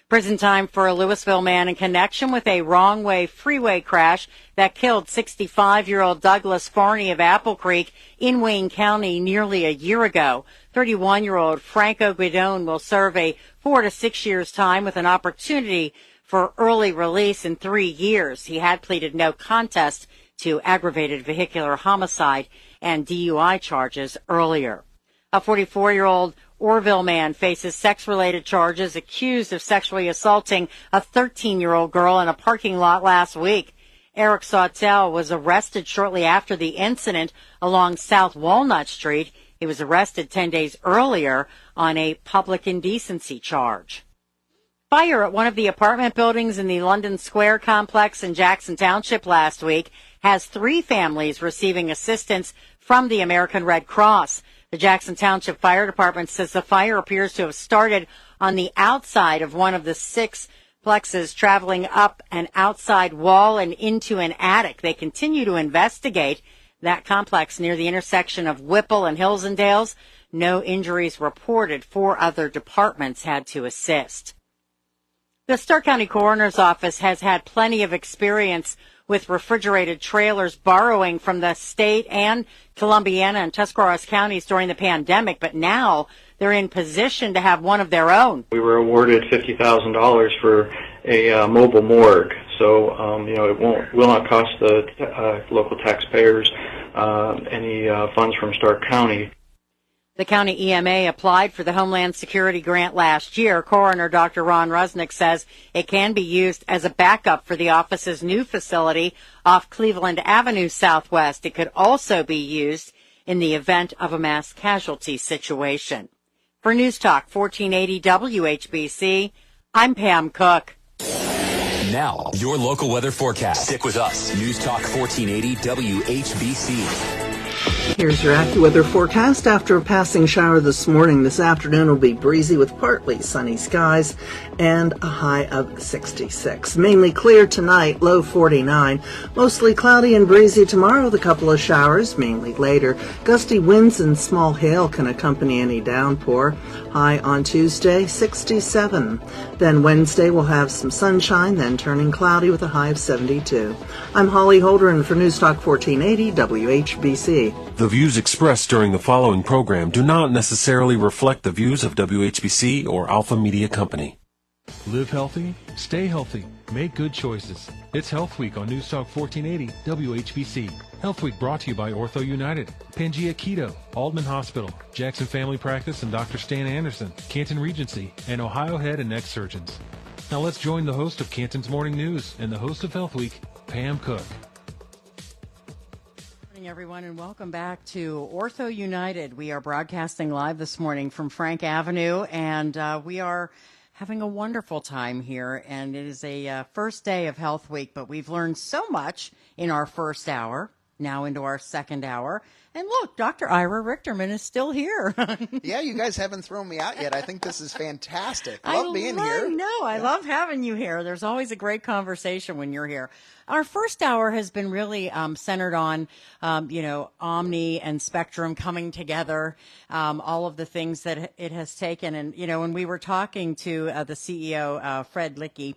Prison time for a Louisville man in connection with a wrong-way freeway crash that killed 65-year-old Douglas Farney of Apple Creek in Wayne County nearly a year ago. 31-year-old Franco Guidone will serve a 4 to 6 years time with an opportunity for early release in 3 years. He had pleaded no contest to aggravated vehicular homicide and DUI charges earlier. A 44-year-old Orville man faces sex-related charges accused of sexually assaulting a 13-year-old girl in a parking lot last week. Eric Sawtell was arrested shortly after the incident along South Walnut Street. He was arrested 10 days earlier on a public indecency charge. Fire at one of the apartment buildings in the London Square complex in Jackson Township last week has 3 families receiving assistance from the American Red Cross. The Jackson Township Fire Department says the fire appears to have started on the outside of one of the 6 plexes, traveling up an outside wall and into an attic. They continue to investigate that complex near the intersection of Whipple and Hillsdales. No injuries reported. 4 other departments had to assist. The Stark County Coroner's Office has had plenty of experience with refrigerated trailers borrowing from the state and Columbiana and Tuscarawas counties during the pandemic, but now they're in position to have one of their own. We were awarded $50,000 for a mobile morgue, so it will not cost the local taxpayers any funds from Stark County. The county EMA applied for the Homeland Security grant last year. Coroner Dr. Ron Rusnick says it can be used as a backup for the office's new facility off Cleveland Avenue Southwest. It could also be used in the event of a mass casualty situation. For News Talk 1480 WHBC, I'm Pam Cook. And now, your local weather forecast. Stick with us. News Talk 1480 WHBC. Here's your AccuWeather forecast. After a passing shower this morning, this afternoon will be breezy with partly sunny skies and a high of 66. Mainly clear tonight, low 49. Mostly cloudy and breezy tomorrow with a couple of showers, mainly later. Gusty winds and small hail can accompany any downpour. High on Tuesday, 67. Then Wednesday we'll have some sunshine, then turning cloudy with a high of 72. I'm Holly Holdren for News Talk 1480 WHBC. The views expressed during the following program do not necessarily reflect the views of WHBC or Alpha Media Company. Live healthy, stay healthy, make good choices. It's Health Week on News Talk 1480 WHBC. Health Week brought to you by OrthoUnited, Pangea Keto, Aldman Hospital, Jackson Family Practice and Dr. Stan Anderson, Canton Regency, and Ohio Head and Neck Surgeons. Now let's join the host of Canton's Morning News and the host of Health Week, Pam Cook. Everyone, and welcome back to OrthoUnited. We are broadcasting live this morning from Frank Avenue, and we are having a wonderful time here. And it is a first day of Health Week, but we've learned so much in our first hour, now into our second hour. And look, Dr. Ira Richterman is still here. Yeah, you guys haven't thrown me out yet. I think this is fantastic. Love being here. I love having you here. There's always a great conversation when you're here. Our first hour has been really centered on, Omni and Spectrum coming together, all of the things that it has taken. And, when we were talking to the CEO, Fred Lickey,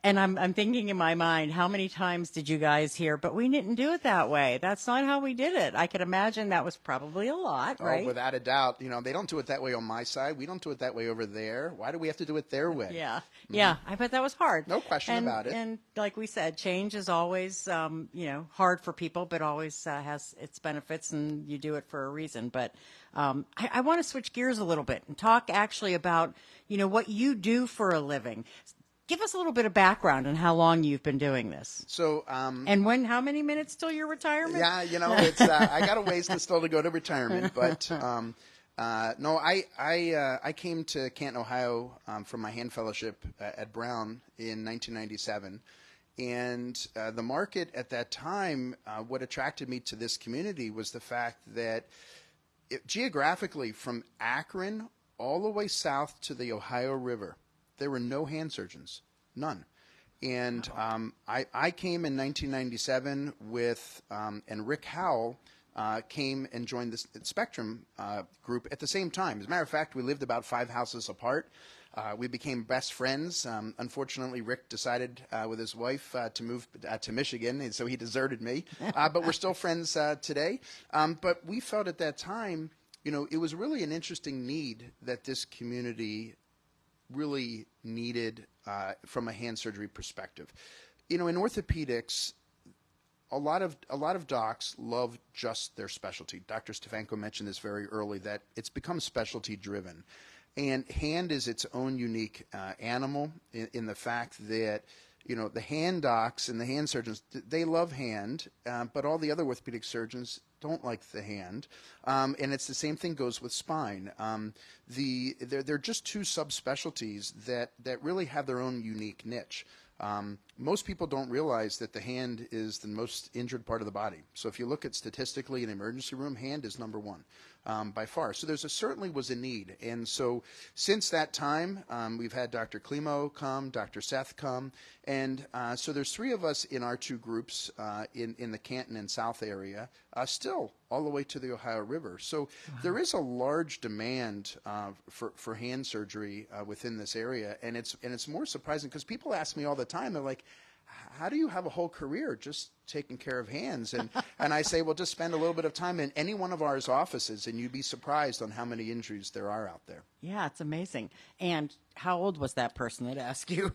and I'm thinking in my mind, how many times did you guys hear, but we didn't do it that way. That's not how we did it. I could imagine that was probably a lot, right? Oh, without a doubt. They don't do it that way on my side. We don't do it that way over there. Why do we have to do it their way? Yeah. Yeah. I bet that was hard. No question about it. And like we said, change is always, hard for people, but always has its benefits, and you do it for a reason. But I want to switch gears a little bit and talk actually about, what you do for a living. Give us a little bit of background on how long you've been doing this. So, and how many minutes till your retirement? Yeah, it's I got a ways still to go to retirement, but no, I came to Canton, Ohio, from my hand fellowship at Brown in 1997, and the market at that time, what attracted me to this community was the fact that geographically, from Akron all the way south to the Ohio River, there were no hand surgeons, none. And I came in 1997 with, and Rick Howell came and joined the Spectrum group at the same time. As a matter of fact, we lived about 5 houses apart. We became best friends. Unfortunately, Rick decided with his wife to move to Michigan, and so he deserted me. But we're still friends today. But we felt at that time, it was really an interesting need that this community really needed from a hand surgery perspective. In orthopedics, a lot of docs love just their specialty. Dr. Stefanko mentioned this very early, that it's become specialty driven. And hand is its own unique animal in the fact that the hand docs and the hand surgeons, they love hand, but all the other orthopedic surgeons don't like the hand. And it's the same thing goes with spine. They're just two subspecialties that really have their own unique niche. Most people don't realize that the hand is the most injured part of the body. So if you look at statistically in the emergency room, hand is number one by far. So certainly was a need. And so since that time, we've had Dr. Klimo come, Dr. Seth come, and so there's 3 of us in our 2 groups in the Canton and South area, still all the way to the Ohio River. So there is a large demand for hand surgery within this area, and it's more surprising because people ask me all the time, they're like, how do you have a whole career just taking care of hands? And I say, well, just spend a little bit of time in any one of our offices, and you'd be surprised on how many injuries there are out there. Yeah, it's amazing. And how old was that person that asked you?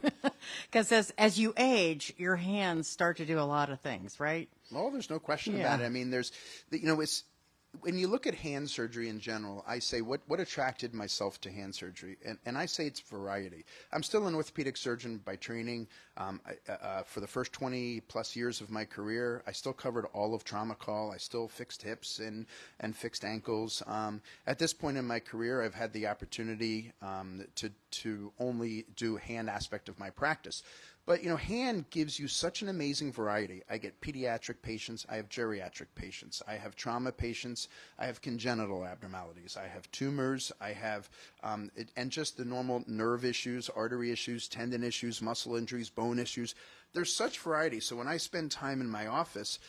Because as you age, your hands start to do a lot of things, right? Oh, there's no question about it. I mean, it's when you look at hand surgery in general, I say what attracted myself to hand surgery, and I say it's variety. I'm still an orthopedic surgeon by training. For the first 20 plus years of my career, I still covered all of trauma call. I still fixed hips and fixed ankles. At this point in my career, I've had the opportunity to only do hand aspect of my practice. But, hand gives you such an amazing variety. I get pediatric patients. I have geriatric patients. I have trauma patients. I have congenital abnormalities. I have tumors. I have, and just the normal nerve issues, artery issues, tendon issues, muscle injuries, bone issues. There's such variety. So when I spend time in my office,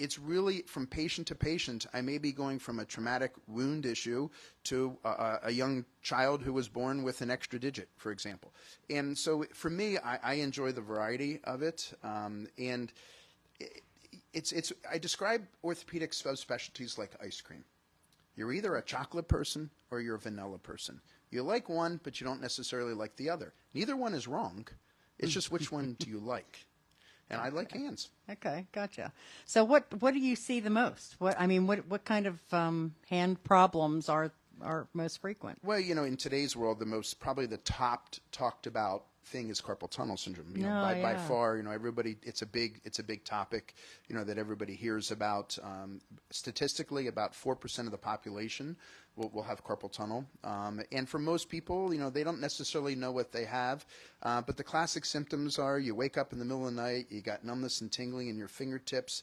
it's really from patient to patient. I may be going from a traumatic wound issue to a young child who was born with an extra digit, for example. And so for me, I enjoy the variety of it. And I describe orthopedic subspecialties like ice cream. You're either a chocolate person or you're a vanilla person. You like one, but you don't necessarily like the other. Neither one is wrong. It's just which one do you like? And I like hands. Okay, gotcha. So what do you see the most? What kind of hand problems are most frequent? Well, in today's world, probably the top talked about thing is carpal tunnel syndrome. By far, everybody. It's a big topic. That everybody hears about. Statistically, about 4% of the population will have carpal tunnel. And for most people, they don't necessarily know what they have. But the classic symptoms are you wake up in the middle of the night, you got numbness and tingling in your fingertips.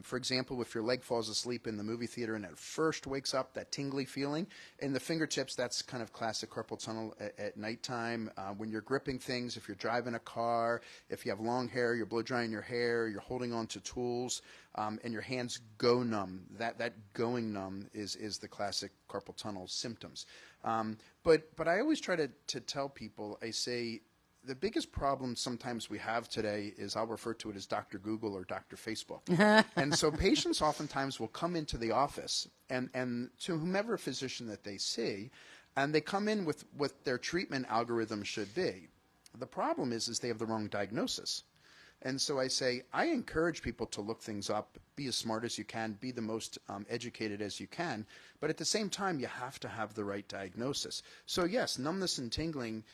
For example, if your leg falls asleep in the movie theater and at first wakes up, that tingly feeling. In the fingertips, that's kind of classic carpal tunnel at nighttime. When you're gripping things, if you're driving a car, if you have long hair, you're blow drying your hair, you're holding on to tools, and your hands go numb. That going numb is the classic carpal tunnel symptoms. But I always try to tell people, I say, the biggest problem sometimes we have today is I'll refer to it as Dr. Google or Dr. Facebook. And so patients oftentimes will come into the office and to whomever physician that they see, and they come in with what their treatment algorithm should be. The problem is they have the wrong diagnosis. And so I say, I encourage people to look things up, be as smart as you can, be the most educated as you can, but at the same time, you have to have the right diagnosis. So yes, numbness and tingling,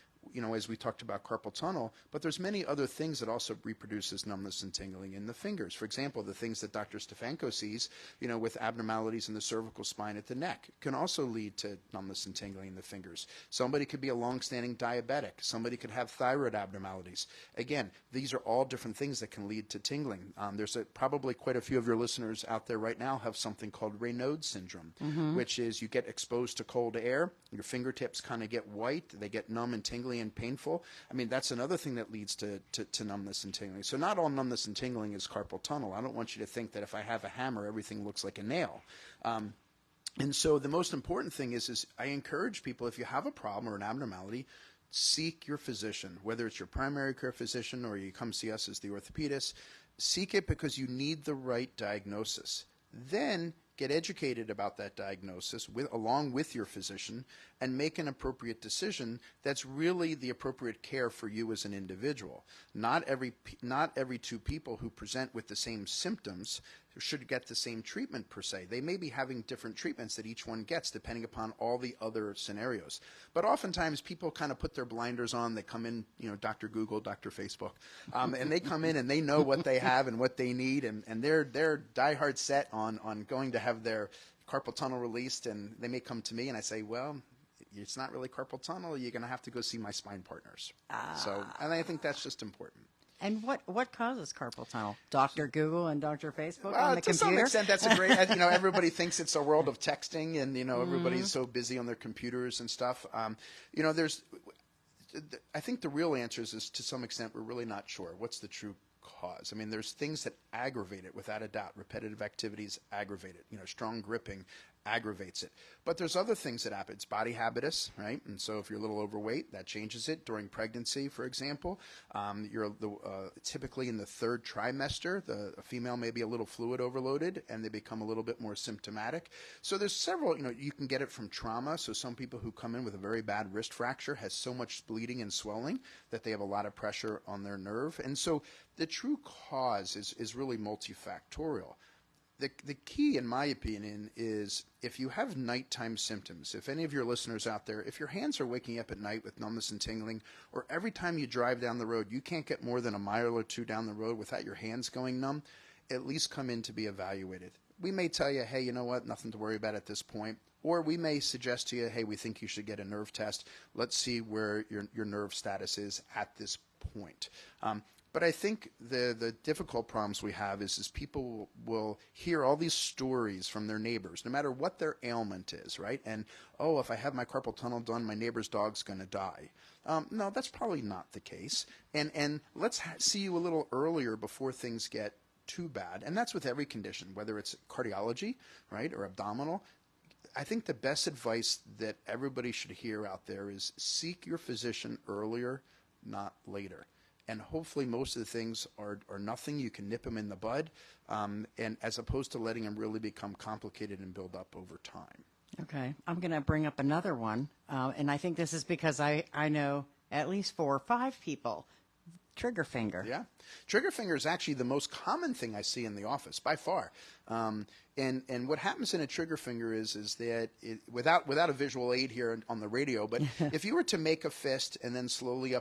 as we talked about carpal tunnel, but there's many other things that also reproduces numbness and tingling in the fingers. For example, the things that Dr. Stefanko sees, with abnormalities in the cervical spine at the neck can also lead to numbness and tingling in the fingers. Somebody could be a long-standing diabetic. Somebody could have thyroid abnormalities. Again, these are all different things that can lead to tingling. There's probably quite a few of your listeners out there right now have something called Raynaud's syndrome, which is you get exposed to cold air, your fingertips kind of get white, they get numb and tingling and painful. That's another thing that leads to numbness and tingling. So not all numbness and tingling is carpal tunnel. I don't want you to think that if I have a hammer, everything looks like a nail. And so the most important thing is I encourage people, if you have a problem or an abnormality, seek your physician, whether it's your primary care physician or you come see us as the orthopedist. Seek it because you need the right diagnosis. Then get educated about that diagnosis along with your physician and make an appropriate decision that's really the appropriate care for you as an individual. Not every two people who present with the same symptoms should get the same treatment per se. They may be having different treatments that each one gets depending upon all the other scenarios. But oftentimes people kind of put their blinders on. They come in, Dr. Google, Dr. Facebook, and they come in and they know what they have and what they need, and they're diehard set on going to have their carpal tunnel released, and they may come to me and I say, well, it's not really carpal tunnel. You're going to have to go see my spine partners. And I think that's just important. And what causes carpal tunnel? Dr. Google and Dr. Facebook on the computer? To some extent, that's a great, everybody thinks it's a world of texting and, everybody's so busy on their computers and stuff. I think the real answer is to some extent, we're really not sure. What's the true cause? There's things that aggravate it without a doubt. Repetitive activities aggravate it. Strong gripping aggravates it. But there's other things that happen. It's body habitus, right? And so if you're a little overweight, that changes it. During pregnancy, for example, you're typically in the third trimester, the female may be a little fluid overloaded and they become a little bit more symptomatic. So there's several, you can get it from trauma. So some people who come in with a very bad wrist fracture has so much bleeding and swelling that they have a lot of pressure on their nerve. And so the true cause is really multifactorial. The key, in my opinion, is if you have nighttime symptoms, if any of your listeners out there, if your hands are waking up at night with numbness and tingling, or every time you drive down the road, you can't get more than a mile or two down the road without your hands going numb, at least come in to be evaluated. We may tell you, hey, you know what, nothing to worry about at this point. Or we may suggest to you, hey, we think you should get a nerve test. Let's see where your nerve status is at this point. But I think the difficult problems we have is people will hear all these stories from their neighbors, no matter what their ailment is, right? And, oh, if I have my carpal tunnel done, my neighbor's dog's going to die. No, that's probably not the case. And let's see you a little earlier before things get too bad. And that's with every condition, whether it's cardiology, right, or abdominal. I think the best advice that everybody should hear out there is seek your physician earlier, not later. And hopefully most of the things are nothing. You can nip them in the bud, and as opposed to letting them really become complicated and build up over time. Okay. I'm going to bring up another one, and I think this is because I know at least 4 or 5 people. Trigger finger. Yeah. Trigger finger is actually the most common thing I see in the office by far. And what happens in a trigger finger is that without a visual aid here on the radio, but if you were to make a fist and then slowly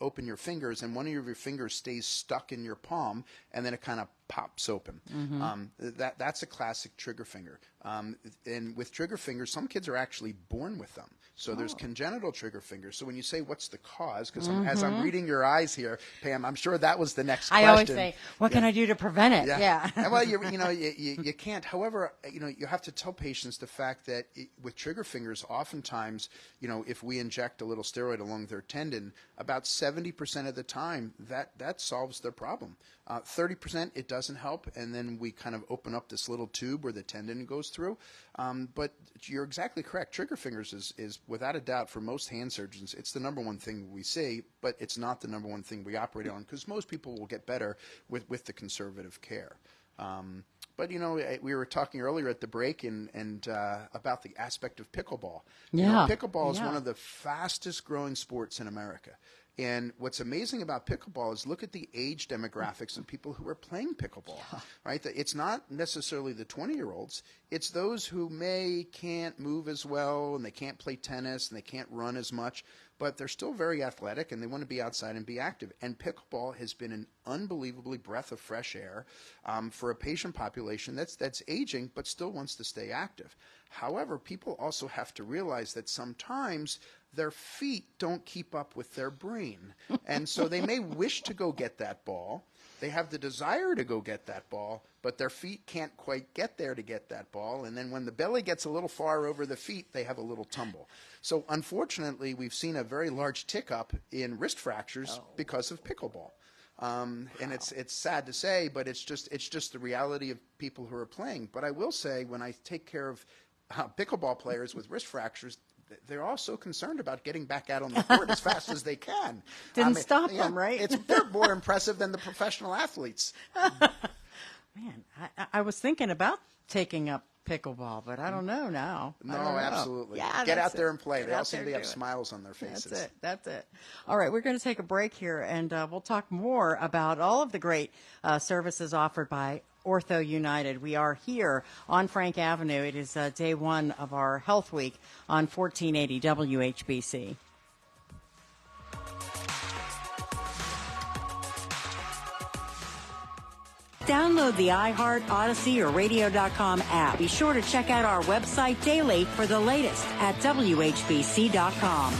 open your fingers, and one of your fingers stays stuck in your palm, and then it kind of pops open. That's a classic trigger finger. And with trigger fingers, some kids are actually born with them. So there's congenital trigger fingers. So when you say what's the cause, because as I'm reading your eyes here, Pam, I'm sure that was the next question. I always say, what can I do to prevent it? Yeah. Well, you can't. However, you have to tell patients the fact that with trigger fingers, oftentimes, if we inject a little steroid along their tendon, about 70% of the time that solves their problem. 30% it doesn't help, and then we kind of open up this little tube where the tendon goes through. But you're exactly correct. Trigger fingers is without a doubt, for most hand surgeons, it's the number one thing we see, but it's not the number one thing we operate on, because most people will get better with the conservative care. But we were talking earlier at the break and about the aspect of pickleball. Pickleball is one of the fastest growing sports in America. And what's amazing about pickleball is look at the age demographics of people who are playing pickleball, right? It's not necessarily the 20-year-olds. It's those who can't move as well, and they can't play tennis, and they can't run as much, but they're still very athletic, and they want to be outside and be active. And pickleball has been an unbelievably breath of fresh air for a patient population that's aging but still wants to stay active. However, people also have to realize that sometimes their feet don't keep up with their brain. And so they may wish to go get that ball. They have the desire to go get that ball, but their feet can't quite get there to get that ball. And then when the belly gets a little far over the feet, they have a little tumble. So unfortunately, we've seen a very large tick up in wrist fractures because of pickleball. And it's sad to say, but it's just the reality of people who are playing. But I will say, when I take care of pickleball players with wrist fractures, they're all so concerned about getting back out on the court as fast as they can. Didn't stop them, right? They're more impressive than the professional athletes. Man, I was thinking about taking up pickleball, but I don't know now. No, absolutely. Yeah, get out there and play. They all seem to have smiles on their faces. That's it. All right, we're going to take a break here, and we'll talk more about all of the great services offered by OrthoUnited. We are here on Frank Avenue. It is day one of our Health Week on 1480 WHBC. Download the iHeart, Odyssey, or Radio.com app. Be sure to check out our website daily for the latest at WHBC.com.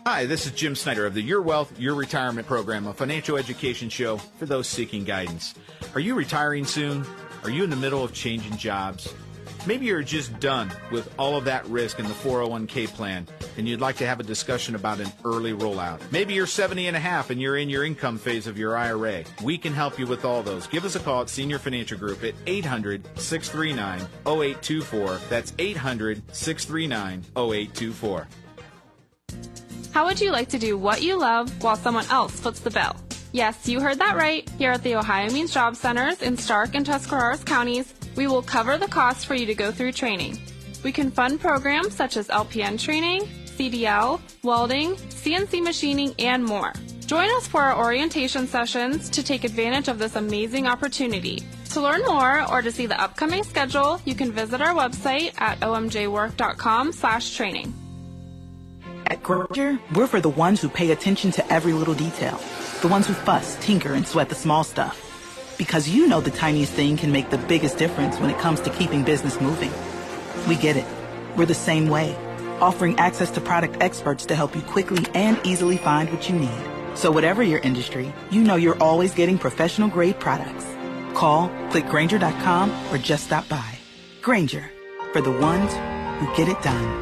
Hi, this is Jim Snyder of the Your Wealth, Your Retirement program, a financial education show for those seeking guidance. Are you retiring soon? Are you in the middle of changing jobs? Maybe you're just done with all of that risk in the 401k plan and you'd like to have a discussion about an early rollout. Maybe you're 70 and a half and you're in your income phase of your IRA. We can help you with all those. Give us a call at Senior Financial Group at 800-639-0824. That's 800-639-0824. How would you like to do what you love while someone else foots the bill? Yes, you heard that right. Here at the Ohio Means Job Centers in Stark and Tuscarawas counties, we will cover the cost for you to go through training. We can fund programs such as LPN training, CDL, welding, CNC machining, and more. Join us for our orientation sessions to take advantage of this amazing opportunity. To learn more or to see the upcoming schedule, you can visit our website at omjwork.com/training. At Grainger, we're for the ones who pay attention to every little detail, the ones who fuss, tinker, and sweat the small stuff. Because you know the tiniest thing can make the biggest difference when it comes to keeping business moving. We get it. We're the same way. offering access to product experts to help you quickly and easily find what you need. So whatever your industry, you know you're always getting professional-grade products. Call, click Grainger.com, or just stop by. Grainger, for the ones who get it done.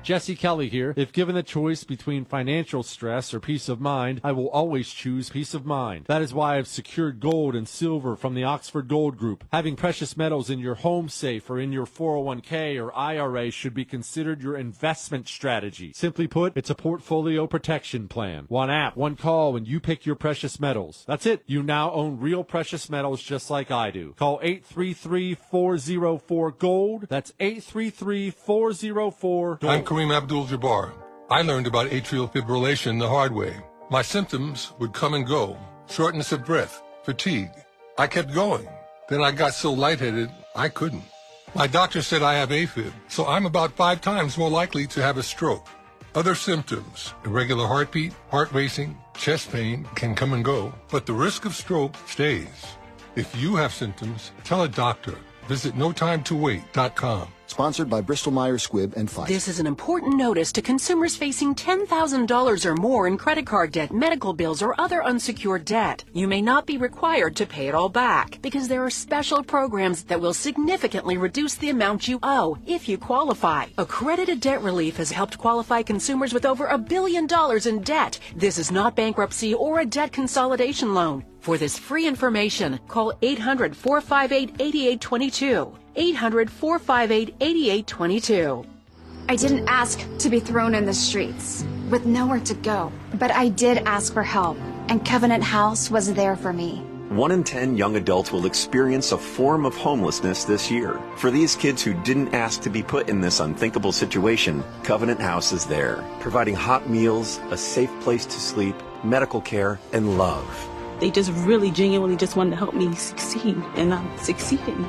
Jesse Kelly here. If given the choice between financial stress or peace of mind, I will always choose peace of mind. That is why I've secured gold and silver from the Oxford Gold Group. Having precious metals in your home safe or in your 401k or IRA should be considered your investment strategy. Simply put, it's a portfolio protection plan. One app, one call, and you pick your precious metals. That's it. You now own real precious metals just like I do. Call 833-404-GOLD. That's 833-404-GOLD. Kareem Abdul-Jabbar. I learned about atrial fibrillation the hard way. My symptoms would come and go. Shortness of breath, fatigue. I kept going. Then I got so lightheaded, I couldn't. My doctor said I have AFib, so I'm about 5 times more likely to have a stroke. Other symptoms, irregular heartbeat, heart racing, chest pain can come and go, but the risk of stroke stays. If you have symptoms, tell a doctor. Visit NoTimeToWait.com. Sponsored by Bristol-Myers Squibb and Pfizer. This is an important notice to consumers facing $10,000 or more in credit card debt, medical bills, or other unsecured debt. You may not be required to pay it all back because there are special programs that will significantly reduce the amount you owe if you qualify. Accredited Debt Relief has helped qualify consumers with over $1 billion in debt. This is not bankruptcy or a debt consolidation loan. For this free information, call 800-458-8822. 800-458-8822. I didn't ask to be thrown in the streets with nowhere to go, but I did ask for help, and Covenant House was there for me. 1 in 10 young adults will experience a form of homelessness this year. For these kids who didn't ask to be put in this unthinkable situation, Covenant House is there, providing hot meals, a safe place to sleep, medical care, and love. They just really genuinely just wanted to help me succeed, and I'm succeeding.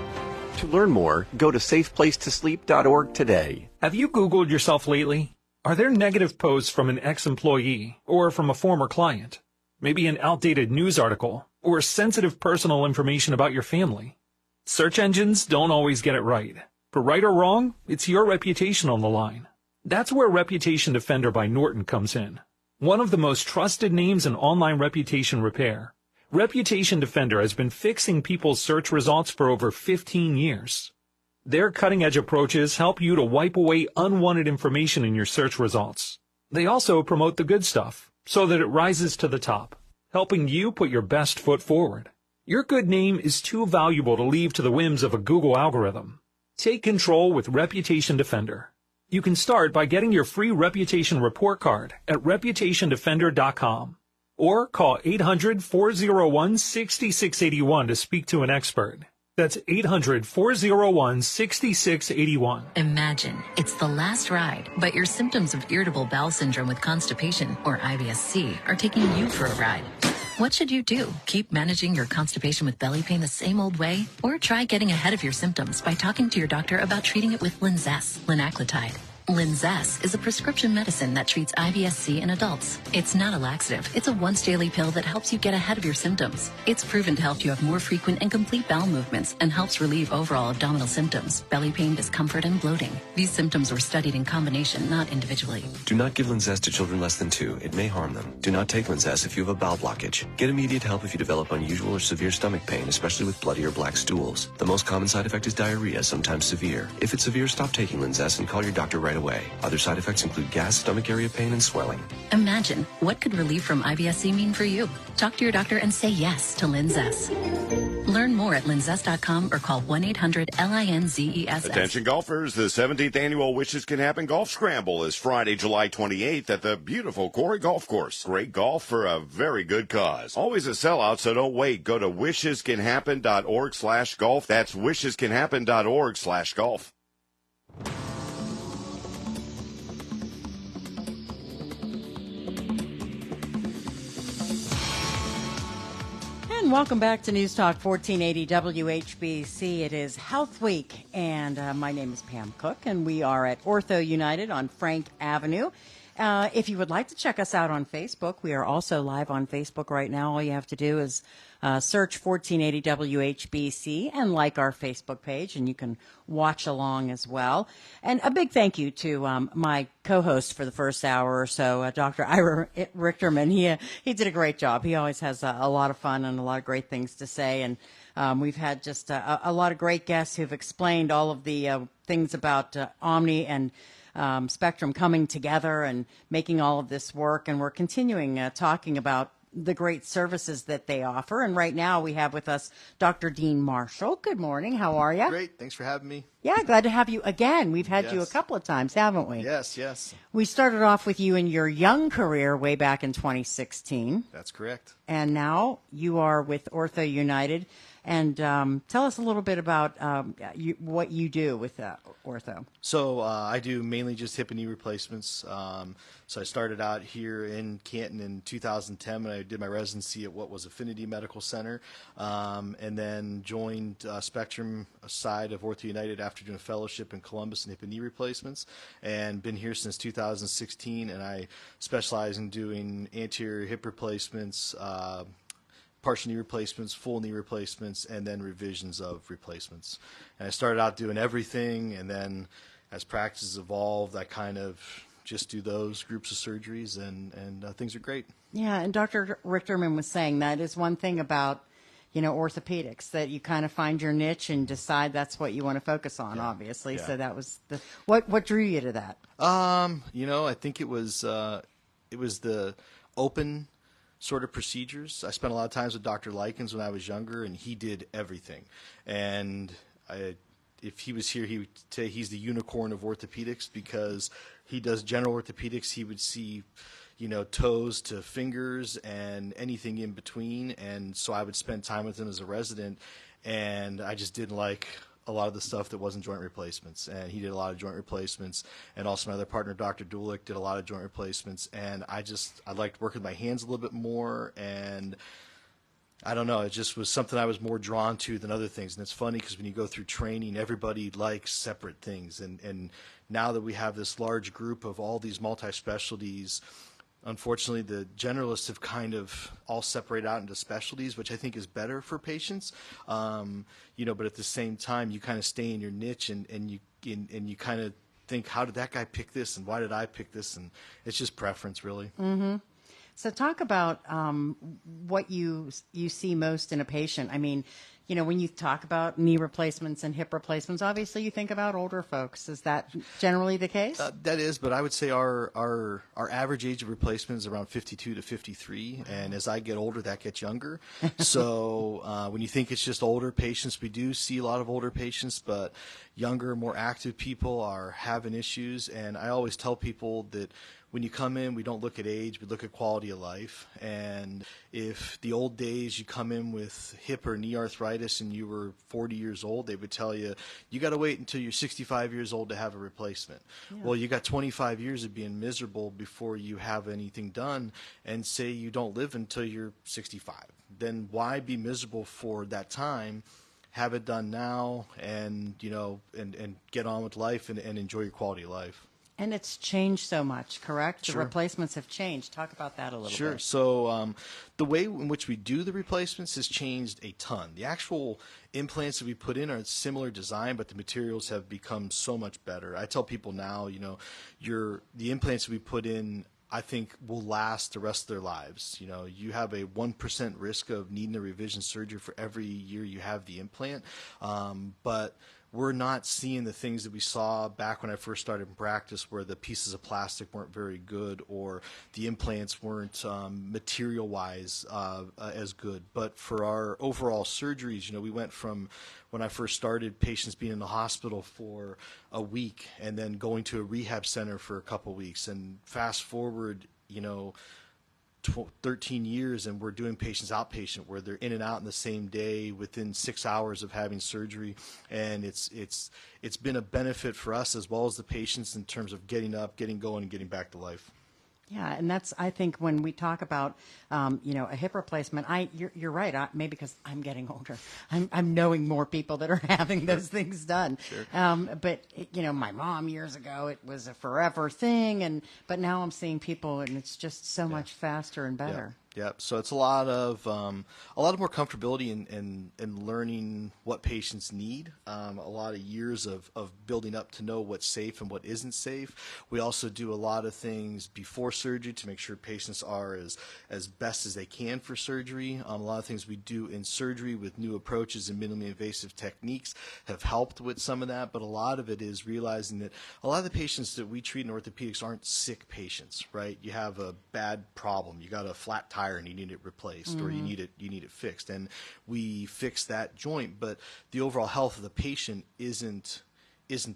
To learn more, go to safeplacetosleep.org today. Have you Googled yourself lately? Are there negative posts from an ex-employee or from a former client? Maybe an outdated news article or sensitive personal information about your family? Search engines don't always get it right. For right or wrong, it's your reputation on the line. That's where Reputation Defender by Norton comes in. One of the most trusted names in online reputation repair. Reputation Defender has been fixing people's search results for over 15 years. Their cutting-edge approaches help you to wipe away unwanted information in your search results. They also promote the good stuff so that it rises to the top, helping you put your best foot forward. Your good name is too valuable to leave to the whims of a Google algorithm. Take control with Reputation Defender. You can start by getting your free reputation report card at reputationdefender.com. Or call 800-401-6681 to speak to an expert. That's 800-401-6681. Imagine it's the last ride, but your symptoms of irritable bowel syndrome with constipation, or IBS-C, are taking you for a ride. What should you do? Keep managing your constipation with belly pain the same old way? Or try getting ahead of your symptoms by talking to your doctor about treating it with Linzess, linaclotide. Linzess is a prescription medicine that treats IBS-C in adults. It's not a laxative. It's a once-daily pill that helps you get ahead of your symptoms. It's proven to help you have more frequent and complete bowel movements and helps relieve overall abdominal symptoms, belly pain, discomfort, and bloating. These symptoms were studied in combination, not individually. Do not give Linzess to children less than 2. It may harm them. Do not take Linzess if you have a bowel blockage. Get immediate help if you develop unusual or severe stomach pain, especially with bloody or black stools. The most common side effect is diarrhea, sometimes severe. If it's severe, stop taking Linzess and call your doctor right away. Other side effects include gas, stomach area pain, and swelling. Imagine, what could relief from IBS-C mean for you? Talk to your doctor and say yes to Linzess. Learn more at linzess.com or call 1-800-LINZESS. Attention golfers, the 17th annual Wishes Can Happen Golf Scramble is Friday, July 28th at the beautiful Quarry Golf Course. Great golf for a very good cause. Always a sellout, so don't wait. Go to wishescanhappen.org/golf. That's wishescanhappen.org/golf. And welcome back to News Talk 1480 WHBC. It is Health Week, and my name is Pam Cook, and we are at OrthoUnited on Frank Avenue. If you would like to check us out on Facebook, we are also live on Facebook right now. All you have to do is search 1480 WHBC and like our Facebook page, and you can watch along as well. And a big thank you to my co-host for the first hour or so, Dr. Ira Richterman. He did a great job. He always has a lot of fun and a lot of great things to say. And we've had just a lot of great guests who've explained all of the things about Omni and Spectrum coming together and making all of this work. And we're continuing talking about the great services that they offer. And right now we have with us Dr. Dean Marshall. Good morning. How are you? Great. Thanks for having me. Yeah, glad to have you again. We've had you a couple of times, haven't we? Yes, yes. We started off with you in your young career way back in 2016. That's correct. And now you are with OrthoUnited. And tell us a little bit about what you do with ortho. So I do mainly just hip and knee replacements. So I started out here in Canton in 2010 when I did my residency at what was Affinity Medical Center, and then joined Spectrum side of OrthoUnited after doing a fellowship in Columbus in hip and knee replacements, and been here since 2016. And I specialize in doing anterior hip replacements, partial knee replacements, full knee replacements, and then revisions of replacements. And I started out doing everything, and then as practice evolved, I kind of just do those groups of surgeries, and things are great. Yeah, and Dr. Richterman was saying that is one thing about, orthopedics, that you kind of find your niche and decide that's what you want to focus on, obviously. Yeah. So that was what drew you to that? I think it was the open sort of procedures. I spent a lot of times with Dr. Likens when I was younger, and he did everything. And if he was here, he would say he's the unicorn of orthopedics because he does general orthopedics. He would see, toes to fingers and anything in between. And so I would spend time with him as a resident, and I just didn't like a lot of the stuff that wasn't joint replacements, and he did a lot of joint replacements, and also my other partner, Dr. Dulick, did a lot of joint replacements, and I liked working with my hands a little bit more, and I don't know, it just was something I was more drawn to than other things. And it's funny because when you go through training, everybody likes separate things, and now that we have this large group of all these multi-specialties, unfortunately, the generalists have kind of all separated out into specialties, which I think is better for patients. But at the same time, you kind of stay in your niche, and you kind of think, how did that guy pick this, and why did I pick this? And it's just preference, really. Mm-hmm. So talk about what you see most in a patient. I mean, when you talk about knee replacements and hip replacements, obviously you think about older folks. Is that generally the case? That is, but I would say our average age of replacement is around 52 to 53, and as I get older, that gets younger. So when you think it's just older patients, we do see a lot of older patients, but younger, more active people are having issues, and I always tell people that when you come in, we don't look at age, we look at quality of life. And if the old days you come in with hip or knee arthritis and you were 40 years old, they would tell you, you got to wait until you're 65 years old to have a replacement. Yeah. Well, you got 25 years of being miserable before you have anything done, and say you don't live until you're 65. Then why be miserable for that time? Have it done now, and and get on with life and enjoy your quality of life. And it's changed so much, correct? Sure. The replacements have changed. Talk about that a little bit. Sure. So the way in which we do the replacements has changed a ton. The actual implants that we put in are a similar design, but the materials have become so much better. I tell people now, the implants that we put in, I think, will last the rest of their lives. You have a 1% risk of needing a revision surgery for every year you have the implant, but we're not seeing the things that we saw back when I first started in practice, where the pieces of plastic weren't very good or the implants weren't material-wise as good. But for our overall surgeries, we went from when I first started, patients being in the hospital for a week and then going to a rehab center for a couple weeks. And fast forward, 13 years, and we're doing patients outpatient where they're in and out in the same day within 6 hours of having surgery, and it's been a benefit for us as well as the patients in terms of getting up, getting going, and getting back to life. Yeah, and that's, I think, when we talk about, a hip replacement, you're right, maybe because I'm getting older. I'm knowing more people that are having those things done. Sure. But, my mom years ago, it was a forever thing, but now I'm seeing people, and it's just so much faster and better. Yeah, so it's a lot of more comfortability in learning what patients need. A lot of years of building up to know what's safe and what isn't safe. We also do a lot of things before surgery to make sure patients are as best as they can for surgery. A lot of things we do in surgery with new approaches and minimally invasive techniques have helped with some of that, but a lot of it is realizing that a lot of the patients that we treat in orthopedics aren't sick patients, right? You have a bad problem. You got a flat tire and you need it replaced, or you need it fixed, and we fix that joint, but the overall health of the patient isn't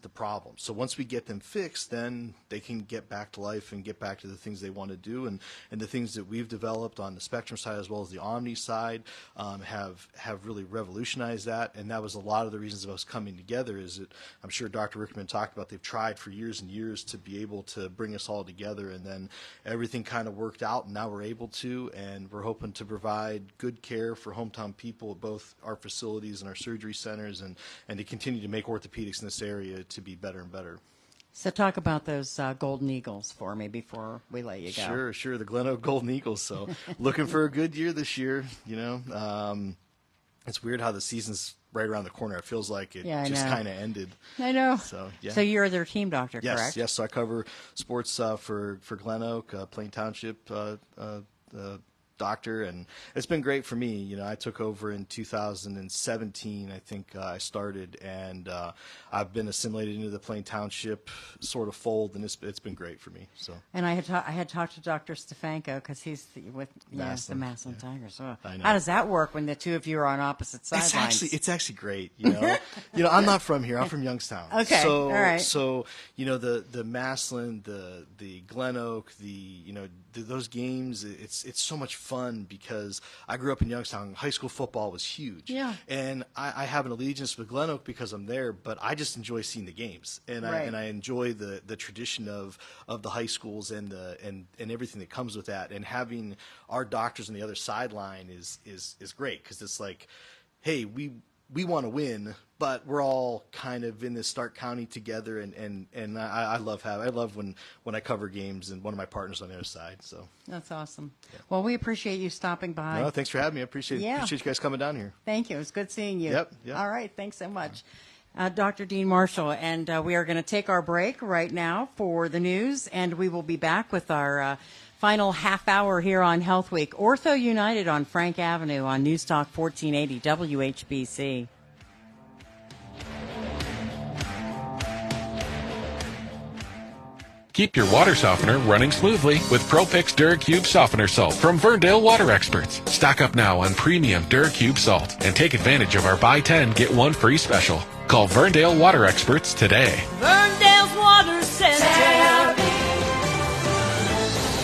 the problem. So once we get them fixed, then they can get back to life and get back to the things they want to do, and the things that we've developed on the Spectrum side as well as the Omni side have really revolutionized that, and that was a lot of the reasons of us coming together. Is that I'm sure Dr. Rickman talked about, they've tried for years and years to be able to bring us all together, and then everything kind of worked out, and now we're able to, and we're hoping to provide good care for hometown people at both our facilities and our surgery centers, and to continue to make orthopedics in this area to be better and better. So talk about those Golden Eagles for me before we let you go. Sure. The Glen Oak Golden Eagles. So looking for a good year this year. It's weird how the season's right around the corner. It feels like it just kind of ended. I know. So yeah. So you're their team doctor, correct? Yes. So I cover sports for Glen Oak, Plain Township doctor, and it's been great for me. I took over in 2017, I think I started, and I've been assimilated into the Plain Township sort of fold, and it's been great for me. So. And I had talked to Dr. Stefanko because he's with the Massillon Tigers. So I know. How does that work when the two of you are on opposite sidelines? It's actually great. I'm not from here. I'm from Youngstown. Okay. So, all right. So the Massillon, the Glen Oak, those games, it's so much fun because I grew up in Youngstown. High school football was huge. Yeah. And I have an allegiance with Glen Oak because I'm there, but I just enjoy seeing the games, and I enjoy the tradition of the high schools and everything that comes with that, and having our doctors on the other sideline is great, because it's like, hey, we want to win, but we're all kind of in this Stark County together, and I love when I cover games and one of my partners on the other side. So that's awesome. Yeah. Well, we appreciate you stopping by. No, thanks for having me. I appreciate you guys coming down here. Thank you. It was good seeing you. Yep. All right. Thanks so much. Dr. Dean Marshall, and we are going to take our break right now for the news, and we will be back with our final half hour here on Health Week. OrthoUnited on Frank Avenue on News Talk 1480 WHBC. Keep your water softener running smoothly with ProPix DuraCube Softener Salt from Verndale Water Experts. Stock up now on premium DuraCube salt and take advantage of our buy 10, get 1 free special. Call Verndale Water Experts today. Verndale's Water Center.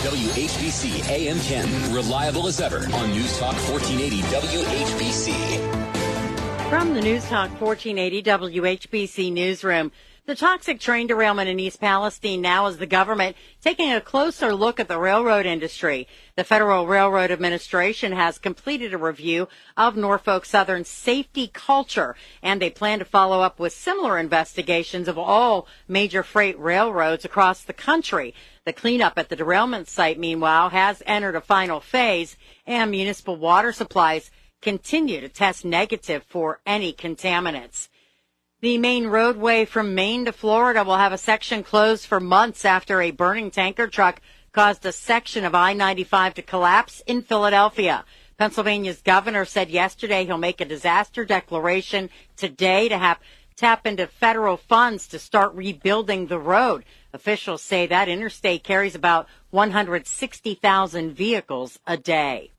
WHBC AM 10, reliable as ever on News Talk 1480 WHBC. From the News Talk 1480 WHBC newsroom. The toxic train derailment in East Palestine now is the government taking a closer look at the railroad industry. The Federal Railroad Administration has completed a review of Norfolk Southern's safety culture, and they plan to follow up with similar investigations of all major freight railroads across the country. The cleanup at the derailment site, meanwhile, has entered a final phase, and municipal water supplies continue to test negative for any contaminants. The main roadway from Maine to Florida will have a section closed for months after a burning tanker truck caused a section of I-95 to collapse in Philadelphia. Pennsylvania's governor said yesterday he'll make a disaster declaration today to tap into federal funds to start rebuilding the road. Officials say that interstate carries about 160,000 vehicles a day.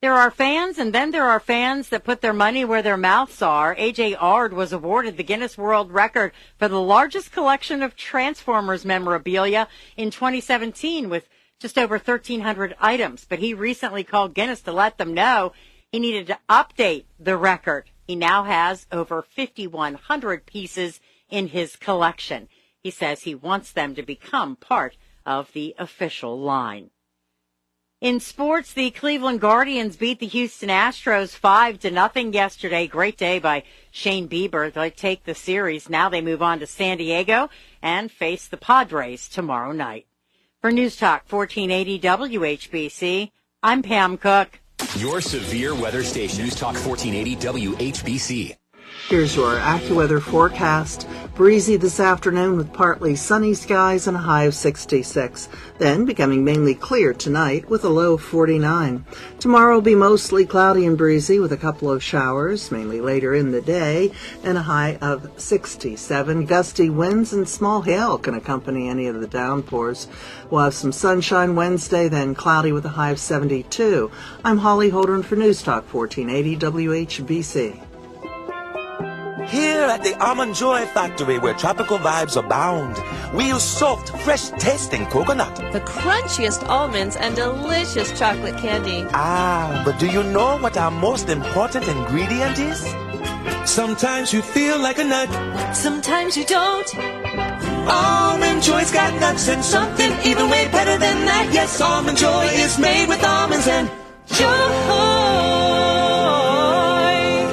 There are fans, and then there are fans that put their money where their mouths are. A.J. Ard was awarded the Guinness World Record for the largest collection of Transformers memorabilia in 2017 with just over 1,300 items. But he recently called Guinness to let them know he needed to update the record. He now has over 5,100 pieces in his collection. He says he wants them to become part of the official line. In sports, the Cleveland Guardians beat the Houston Astros 5-0 yesterday. Great day by Shane Bieber. They take the series. Now they move on to San Diego and face the Padres tomorrow night. For News Talk 1480 WHBC, I'm Pam Cook. Your severe weather station, News Talk 1480 WHBC. Here's your AccuWeather forecast. Breezy this afternoon with partly sunny skies and a high of 66. Then becoming mainly clear tonight with a low of 49. Tomorrow will be mostly cloudy and breezy with a couple of showers, mainly later in the day, and a high of 67. Gusty winds and small hail can accompany any of the downpours. We'll have some sunshine Wednesday, then cloudy with a high of 72. I'm Holly Holdren for News Talk 1480 WHBC. Here at the Almond Joy Factory, where tropical vibes abound, we use soft, fresh-tasting coconut. The crunchiest almonds and delicious chocolate candy. Ah, but do you know what our most important ingredient is? Sometimes you feel like a nut. Sometimes you don't. Almond Joy's got nuts and something even way better than that. Yes, Almond Joy is made with almonds and joy.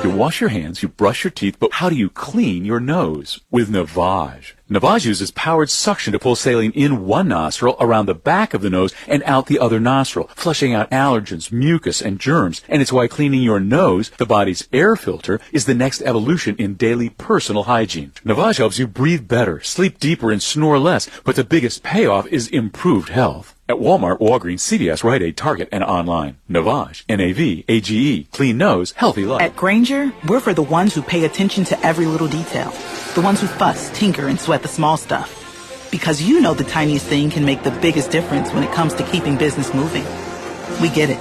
You wash your hands, you brush your teeth, but how do you clean your nose? With Navage. Navage uses powered suction to pull saline in one nostril, around the back of the nose, and out the other nostril, flushing out allergens, mucus, and germs. And it's why cleaning your nose, the body's air filter, is the next evolution in daily personal hygiene. Navage helps you breathe better, sleep deeper, and snore less, but the biggest payoff is improved health. At Walmart, Walgreens, CVS, Rite Aid, Target, and online. Navage. N-A-V-A-G-E. Clean nose, healthy life. At Grainger, we're for the ones who pay attention to every little detail. The ones who fuss, tinker, and sweat the small stuff. Because you know the tiniest thing can make the biggest difference when it comes to keeping business moving. We get it.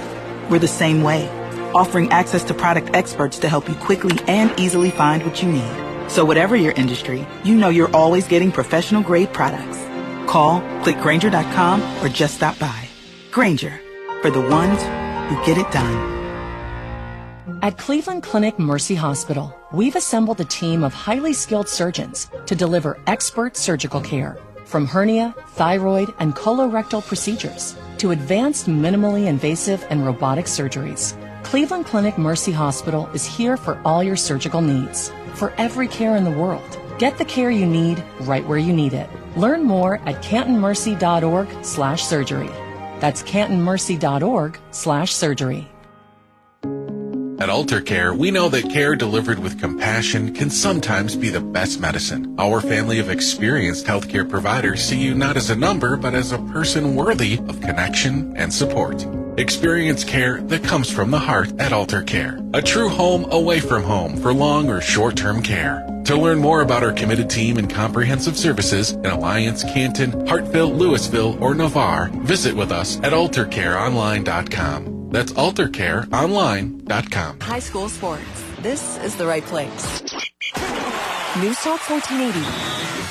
We're the same way. Offering access to product experts to help you quickly and easily find what you need. So whatever your industry, you know you're always getting professional-grade products. Call, click Grainger.com, or just stop by. Grainger, for the ones who get it done. At Cleveland Clinic Mercy Hospital, we've assembled a team of highly skilled surgeons to deliver expert surgical care. From hernia, thyroid, and colorectal procedures to advanced minimally invasive and robotic surgeries. Cleveland Clinic Mercy Hospital is here for all your surgical needs, for every care in the world. Get the care you need right where you need it. Learn more at cantonmercy.org/surgery. That's cantonmercy.org/surgery. At Alter Care, we know that care delivered with compassion can sometimes be the best medicine. Our family of experienced healthcare providers see you not as a number, but as a person worthy of connection and support. Experience care that comes from the heart at Alter Care. A true home away from home for long or short-term care. To learn more about our committed team and comprehensive services in Alliance, Canton, Hartville, Louisville, or Navarre, visit with us at altercareonline.com. That's altercareonline.com. High school sports. This is the right place. News Talk 1480,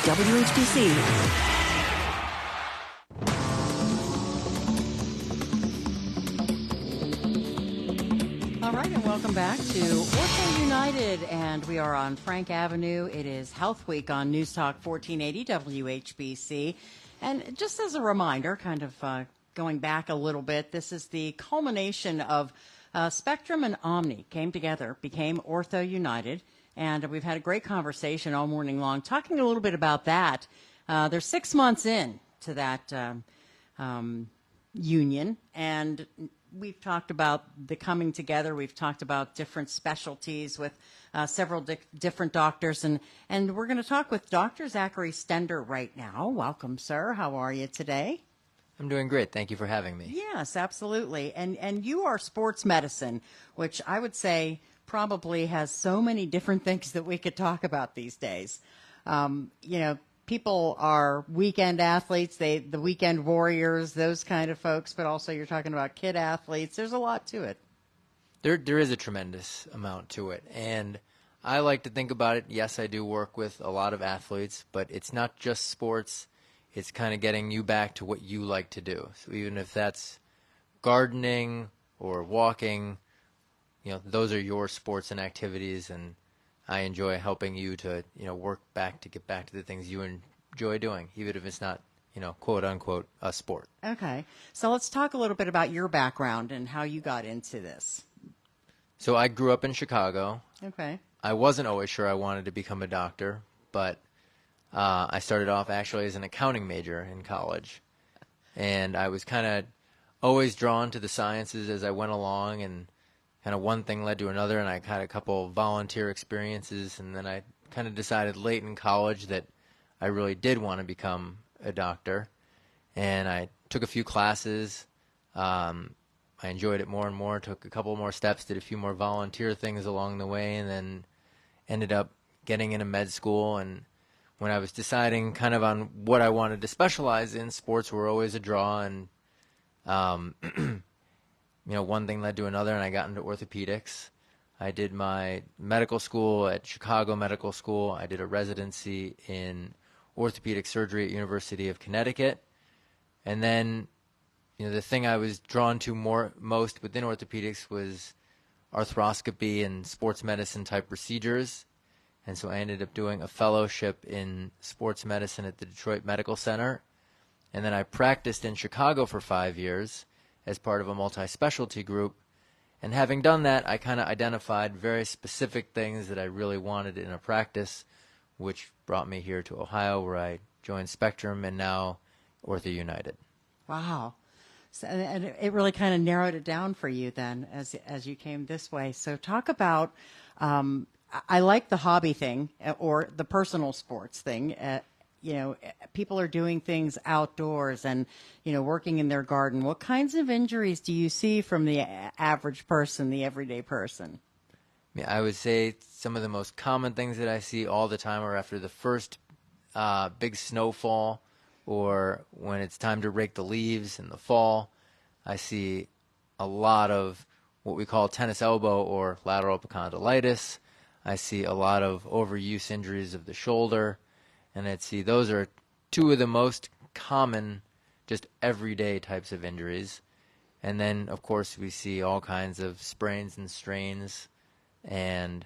WHBC. All right, and welcome back to OrthoUnited, and we are on Frank Avenue. It is Health Week on News Talk 1480 WHBC. And just as a reminder, kind of going back a little bit, this is the culmination of Spectrum and Omni came together, became OrthoUnited, and we've had a great conversation all morning long talking a little bit about that. They're 6 months in to that union, and we've talked about the coming together. We've talked about different specialties with several different doctors, and we're going to talk with Dr. Zachary Stender right now. Welcome, sir. How are you today? I'm doing great. Thank you for having me. Yes, absolutely. And you are sports medicine, which I would say probably has so many different things that we could talk about these days. People are weekend athletes, the weekend warriors, those kind of folks, but also you're talking about kid athletes. There's a lot to it. There is a tremendous amount to it. And I like to think about it. Yes, I do work with a lot of athletes, but it's not just sports. It's kind of getting you back to what you like to do. So even if that's gardening or walking, those are your sports and activities, and I enjoy helping you to, work back to get back to the things you enjoy doing, even if it's not, quote unquote, a sport. Okay. So let's talk a little bit about your background and how you got into this. So I grew up in Chicago. Okay. I wasn't always sure I wanted to become a doctor, but I started off actually as an accounting major in college. And I was kind of always drawn to the sciences as I went along, and kind of one thing led to another, and I had a couple volunteer experiences, and then I kind of decided late in college that I really did want to become a doctor. And I took a few classes. I enjoyed it more and more, took a couple more steps, did a few more volunteer things along the way, and then ended up getting into med school. And when I was deciding kind of on what I wanted to specialize in, sports were always a draw, and one thing led to another, and I got into orthopedics. I did my medical school at Chicago Medical School. I did a residency in orthopedic surgery at University of Connecticut. And then, the thing I was drawn to most within orthopedics was arthroscopy and sports medicine type procedures. And so I ended up doing a fellowship in sports medicine at the Detroit Medical Center. And then I practiced in Chicago for 5 years as part of a multi-specialty group. And having done that, I kind of identified very specific things that I really wanted in a practice, which brought me here to Ohio, where I joined Spectrum and now OrthoUnited. Wow. So, and it really kind of narrowed it down for you then as you came this way. So talk about, I like the hobby thing or the personal sports thing. People are doing things outdoors and, working in their garden. What kinds of injuries do you see from the average person, the everyday person? I would say some of the most common things that I see all the time are after the first big snowfall, or when it's time to rake the leaves in the fall. I see a lot of what we call tennis elbow or lateral epicondylitis. I see a lot of overuse injuries of the shoulder. And I'd see those are two of the most common, just everyday types of injuries. And then, of course, we see all kinds of sprains and strains. And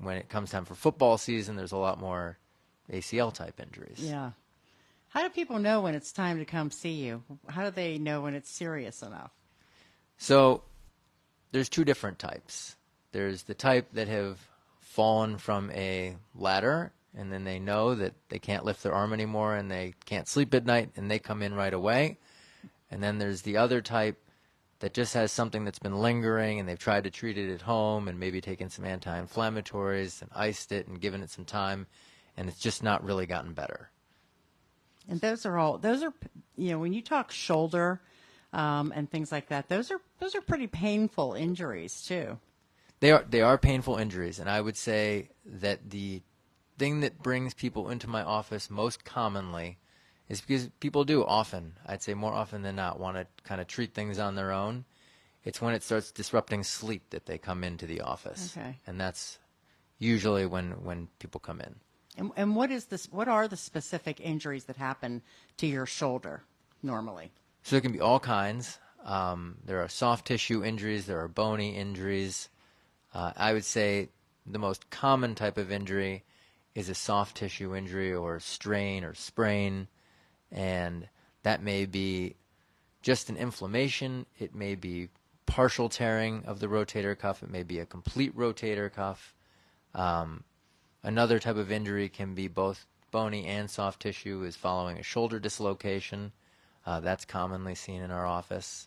when it comes time for football season, there's a lot more ACL type injuries. Yeah. How do people know when it's time to come see you? How do they know when it's serious enough? So there's two different types. There's the type that have fallen from a ladder, and then they know that they can't lift their arm anymore and they can't sleep at night, and they come in right away. And then there's the other type that just has something that's been lingering, and they've tried to treat it at home and maybe taken some anti-inflammatories and iced it and given it some time, and it's just not really gotten better. And those are when you talk shoulder and things like that, those are pretty painful injuries too. They are painful injuries, and I would say that the thing that brings people into my office most commonly is because people do often, I'd say more often than not, want to kind of treat things on their own. It's when it starts disrupting sleep that they come into the office. Okay. And that's usually when people come in. And what are the specific injuries that happen to your shoulder normally? So it can be all kinds. There are soft tissue injuries, there are bony injuries. I would say the most common type of injury is a soft tissue injury or strain or sprain, and that may be just an inflammation. It may be partial tearing of the rotator cuff. It may be a complete rotator cuff. Another type of injury can be both bony and soft tissue, is following a shoulder dislocation. That's commonly seen in our office.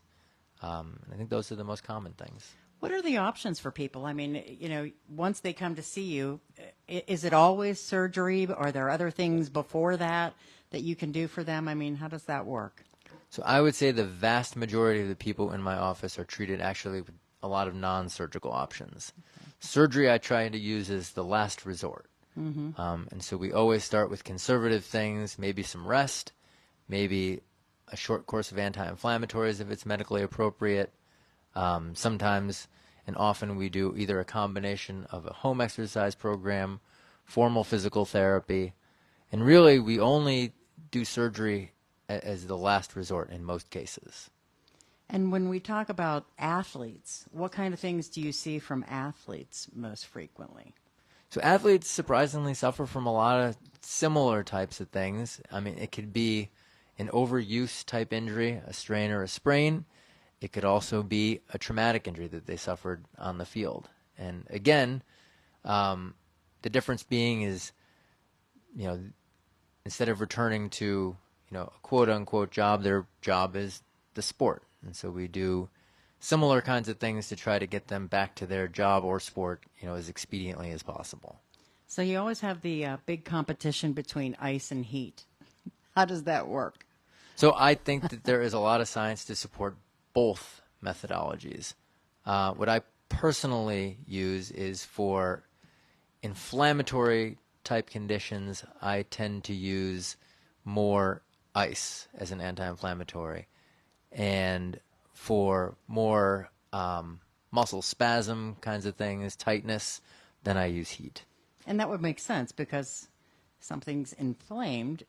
I think those are the most common things. What are the options for people? I mean, once they come to see you, is it always surgery? Are there other things before that you can do for them? I mean, how does that work? So I would say the vast majority of the people in my office are treated actually with a lot of non-surgical options. Okay. Surgery I try to use as the last resort. Mm-hmm. And so we always start with conservative things, maybe some rest, maybe a short course of anti-inflammatories if it's medically appropriate. Sometimes and often we do either a combination of a home exercise program, formal physical therapy, and really we only do surgery as the last resort in most cases. And when we talk about athletes, what kind of things do you see from athletes most frequently? So athletes surprisingly suffer from a lot of similar types of things. I mean, it could be an overuse type injury, a strain or a sprain. It could also be a traumatic injury that they suffered on the field. And again, the difference being is, instead of returning to, a quote-unquote job, their job is the sport. And so we do similar kinds of things to try to get them back to their job or sport, as expediently as possible. So you always have the big competition between ice and heat. How does that work? So I think that there is a lot of science to support both methodologies. What I personally use is for inflammatory type conditions, I tend to use more ice as an anti-inflammatory. And for more muscle spasm kinds of things, tightness, then I use heat. And that would make sense because something's inflamed,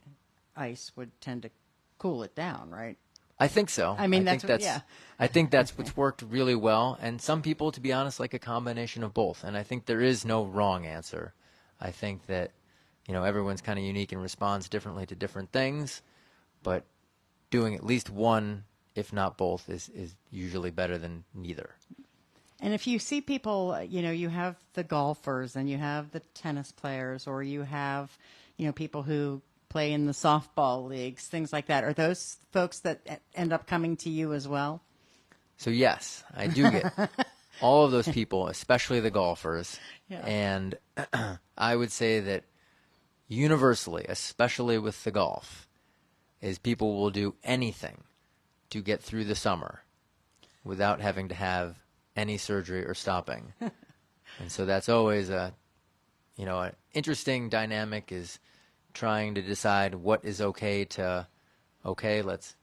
ice would tend to cool it down, right? I think so. I mean, yeah. I think that's what's worked really well. And some people, to be honest, like a combination of both. And I think there is no wrong answer. I think that, everyone's kind of unique and responds differently to different things. But doing at least one, if not both, is usually better than neither. And if you see people, you have the golfers and you have the tennis players, or you have, people who play in the softball leagues, things like that. Are those folks that end up coming to you as well? So yes, I do get all of those people, especially the golfers. Yeah. And I would say that universally, especially with the golf, is people will do anything to get through the summer without having to have any surgery or stopping. And so that's always an interesting dynamic, is trying to decide what is okay, let's,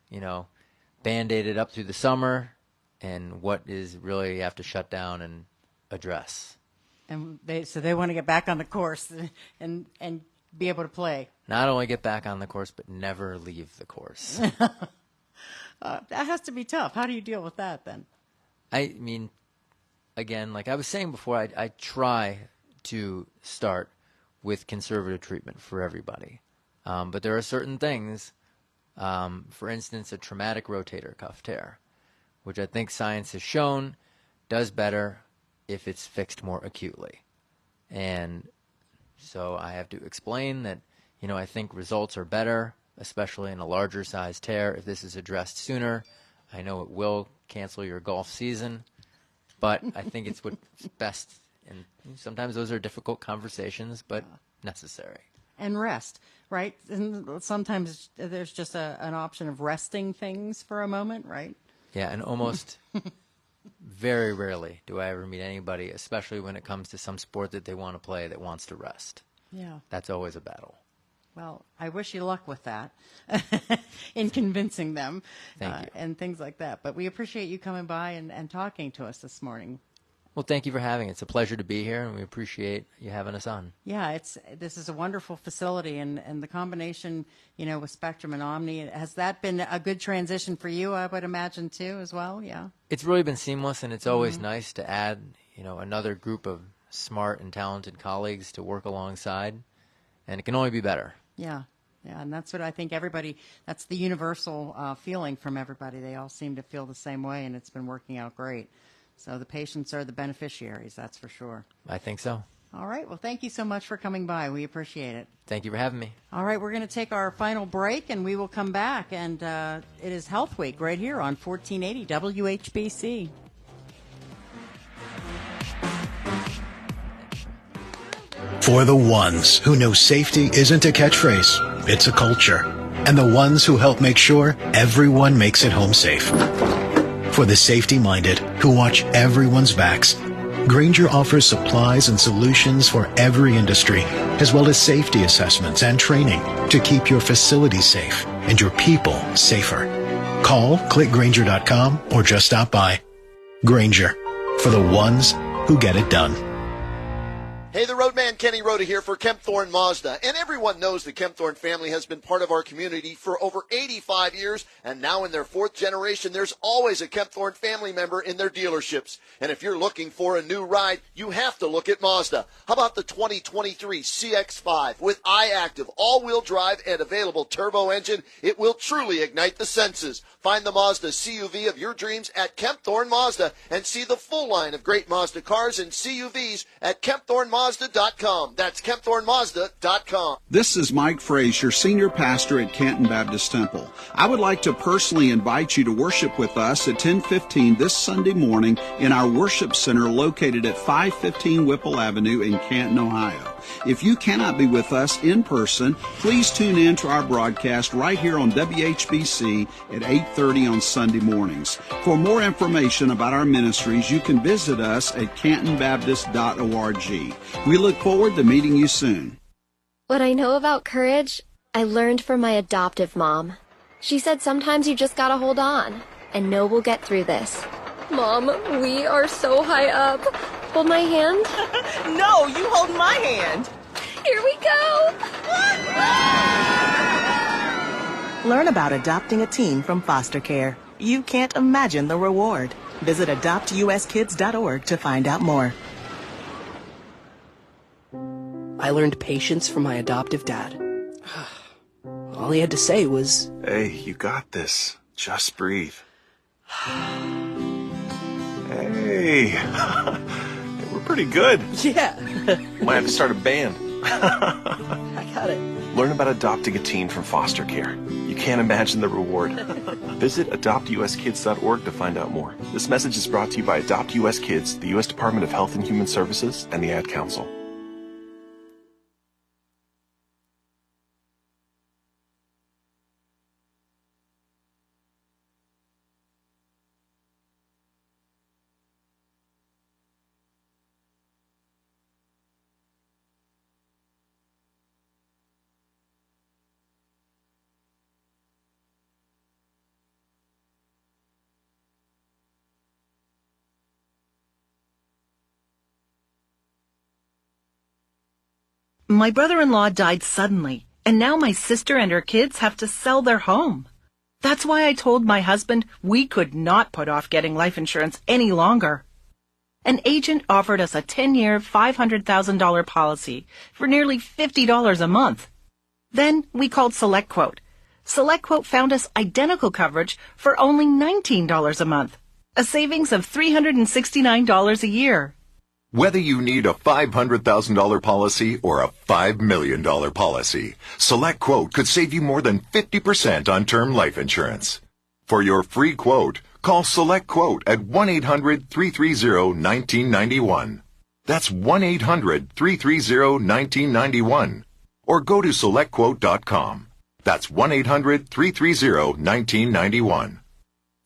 Band-Aid it up through the summer, and what is really you have to shut down and address. And they want to get back on the course and be able to play. Not only get back on the course, but never leave the course. That has to be tough. How do you deal with that then? I mean, again, like I was saying before, I try to start with conservative treatment for everybody. But there are certain things, for instance, a traumatic rotator cuff tear, which I think science has shown does better if it's fixed more acutely. And so I have to explain that, I think results are better, especially in a larger size tear, if this is addressed sooner. I know it will cancel your golf season, but I think it's what's best. And sometimes those are difficult conversations, but necessary. And rest, right? And sometimes there's just an option of resting things for a moment, right? Yeah, and almost very rarely do I ever meet anybody, especially when it comes to some sport that they want to play, that wants to rest. Yeah. That's always a battle. Well, I wish you luck with that in convincing them. Thank you. And things like that. But we appreciate you coming by and talking to us this morning. Well, thank you for having it. It's a pleasure to be here, and we appreciate you having us on. Yeah, this is a wonderful facility, and the combination, with Spectrum and Omni, has that been a good transition for you, I would imagine, too, as well? Yeah. It's really been seamless, and it's always nice to add, another group of smart and talented colleagues to work alongside, and it can only be better. Yeah. Yeah, and that's what I think that's the universal feeling from everybody. They all seem to feel the same way, and it's been working out great. So the patients are the beneficiaries, that's for sure. I think so. All right. Well, thank you so much for coming by. We appreciate it. Thank you for having me. All right. We're going to take our final break, and we will come back. And it is Health Week right here on 1480 WHBC. For the ones who know safety isn't a catchphrase, it's a culture. And the ones who help make sure everyone makes it home safe. For the safety-minded who watch everyone's backs, Grainger offers supplies and solutions for every industry, as well as safety assessments and training to keep your facility safe and your people safer. Call, click Grainger.com, or just stop by. Grainger, for the ones who get it done. Hey, the Roadman Kenny Rhoda here for Kempthorne Mazda. And everyone knows the Kempthorne family has been part of our community for over 85 years. And now in their fourth generation, there's always a Kempthorne family member in their dealerships. And if you're looking for a new ride, you have to look at Mazda. How about the 2023 CX-5 with iActive, all-wheel drive, and available turbo engine? It will truly ignite the senses. Find the Mazda CUV of your dreams at Kempthorne Mazda and see the full line of great Mazda cars and CUVs at KempthorneMazda.com. That's KempthorneMazda.com. This is Mike Frazier, Senior Pastor at Canton Baptist Temple. I would like to personally invite you to worship with us at 10:15 this Sunday morning in our worship center located at 515 Whipple Avenue in Canton, Ohio. If you cannot be with us in person, please tune in to our broadcast right here on WHBC at 8:30 on Sunday mornings. For more information about our ministries, you can visit us at cantonbaptist.org. We look forward to meeting you soon. What I know about courage, I learned from my adoptive mom. She said sometimes you just gotta hold on and know we'll get through this. Mom, we are so high up. Hold my hand. No, you hold my hand. Here we go. Learn about adopting a teen from foster care. You can't imagine the reward. Visit adoptuskids.org to find out more. I learned patience from my adoptive dad. All he had to say was, "Hey, you got this. Just breathe." Hey, we're pretty good. Yeah. Might have to start a band. I got it. Learn about adopting a teen from foster care. You can't imagine the reward. Visit adoptuskids.org to find out more. This message is brought to you by Adopt US Kids, the U.S. Department of Health and Human Services, and the Ad Council. My brother-in-law died suddenly, and now my sister and her kids have to sell their home. That's why I told my husband we could not put off getting life insurance any longer. An agent offered us a 10-year, $500,000 policy for nearly $50 a month. Then we called SelectQuote. SelectQuote found us identical coverage for only $19 a month, a savings of $369 a year. Whether you need a $500,000 policy or a $5 million policy, SelectQuote could save you more than 50% on term life insurance. For your free quote, call SelectQuote at 1-800-330-1991. That's 1-800-330-1991. Or go to SelectQuote.com. That's 1-800-330-1991.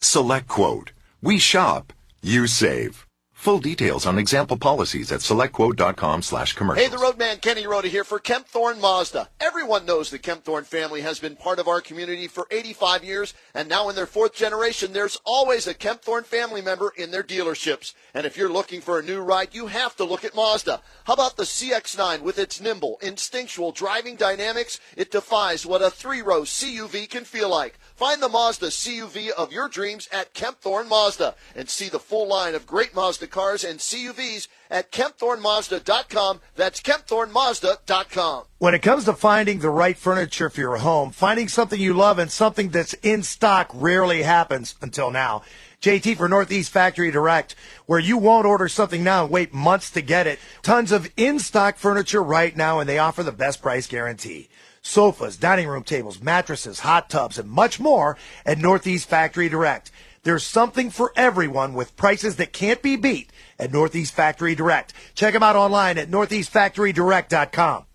SelectQuote. We shop. You save. Full details on example policies at selectquote.com/commercials. Hey, the Roadman Kenny Rhoda here for Kempthorne Mazda. Everyone knows the Kempthorne family has been part of our community for 85 years, and now in their fourth generation, there's always a Kempthorne family member in their dealerships. And if you're looking for a new ride, you have to look at Mazda. How about the CX-9 with its nimble, instinctual driving dynamics? It defies what a three-row CUV can feel like. Find the Mazda CUV of your dreams at Kempthorne Mazda and see the full line of great Mazda cars and CUVs at KempthorneMazda.com. That's KempthorneMazda.com. When it comes to finding the right furniture for your home, finding something you love and something that's in stock rarely happens until now. JT for Northeast Factory Direct, where you won't order something now and wait months to get it. Tons of in-stock furniture right now, and they offer the best price guarantee. Sofas, dining room tables, mattresses, hot tubs, and much more at Northeast Factory Direct. There's something for everyone with prices that can't be beat at Northeast Factory Direct. Check them out online at northeastfactorydirect.com.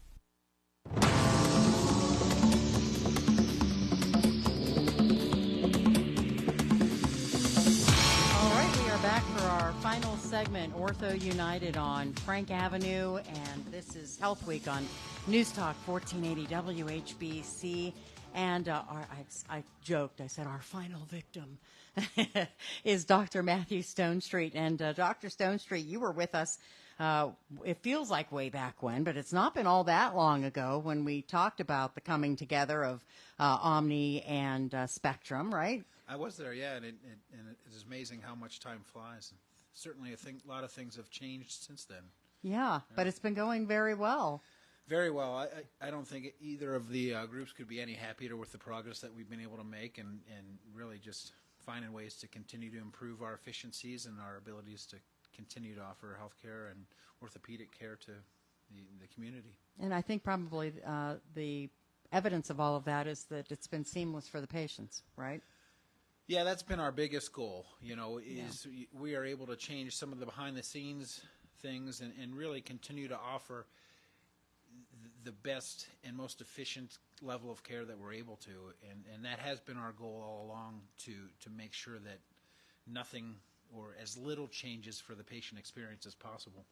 Final segment, OrthoUnited on Frank Avenue, and this is Health Week on News Talk 1480 WHBC. And I joked. I said our final victim is Dr. Matthew Stonestreet. And Dr. Stonestreet, you were with us. It feels like way back when, but it's not been all that long ago when we talked about the coming together of Omni and Spectrum, right? I was there, yeah, and it is amazing how much time flies. Certainly, a lot of things have changed since then. Yeah, but it's been going very well. Very well. I don't think either of the groups could be any happier with the progress that we've been able to make, and really just finding ways to continue to improve our efficiencies and our abilities to continue to offer health care and orthopedic care to the community. And I think probably the evidence of all of that is that it's been seamless for the patients, right? Yeah, that's been our biggest goal, we are able to change some of the behind-the-scenes things and really continue to offer the best and most efficient level of care that we're able to. And that has been our goal all along, to make sure that nothing or as little changes for the patient experience as possible.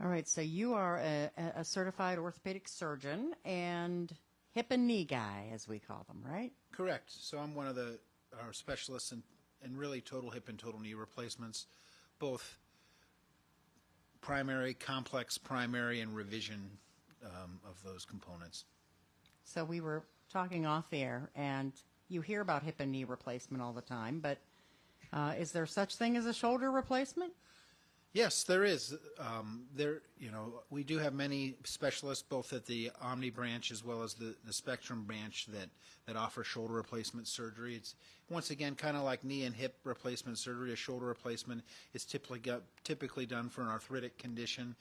All right, so you are a certified orthopedic surgeon and hip and knee guy, as we call them, right? Correct. So I'm one of our specialists in really total hip and total knee replacements, both primary, complex primary, and revision of those components. So we were talking off the air, and you hear about hip and knee replacement all the time, but is there such thing as a shoulder replacement? Yes, there is. We do have many specialists, both at the Omni branch as well as the Spectrum branch, that offer shoulder replacement surgery. It's, once again, kind of like knee and hip replacement surgery. A shoulder replacement is typically done for an arthritic condition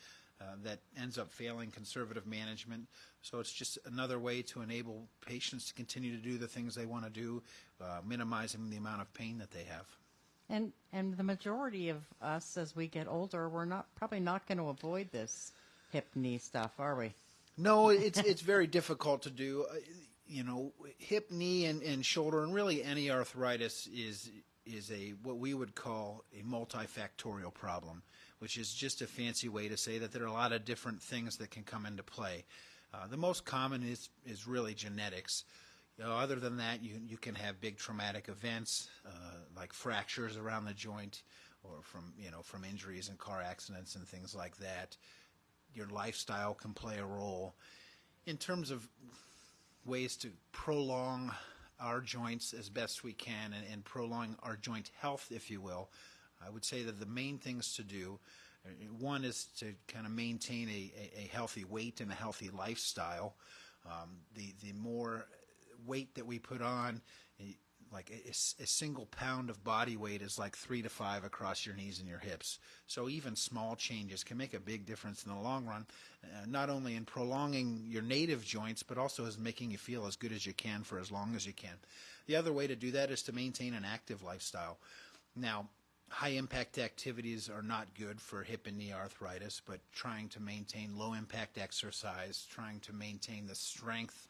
that ends up failing conservative management. So it's just another way to enable patients to continue to do the things they want to do, minimizing the amount of pain that they have. And the majority of us, as we get older, we're probably not going to avoid this hip knee stuff, are we? No, it's very difficult to do. Hip, knee, and shoulder, and really any arthritis is what we would call a multifactorial problem, which is just a fancy way to say that there are a lot of different things that can come into play. The most common is really genetics. Other than that, you can have big traumatic events like fractures around the joint, or from injuries and car accidents and things like that. Your lifestyle can play a role. In terms of ways to prolong our joints as best we can and prolong our joint health, if you will, I would say that the main things to do, one is to kind of maintain a healthy weight and a healthy lifestyle. The more weight that we put on, like a single pound of body weight is like 3 to 5 across your knees and your hips. So even small changes can make a big difference in the long run, not only in prolonging your native joints, but also as making you feel as good as you can for as long as you can. The other way to do that is to maintain an active lifestyle. Now, high-impact activities are not good for hip and knee arthritis, but trying to maintain low-impact exercise, trying to maintain the strength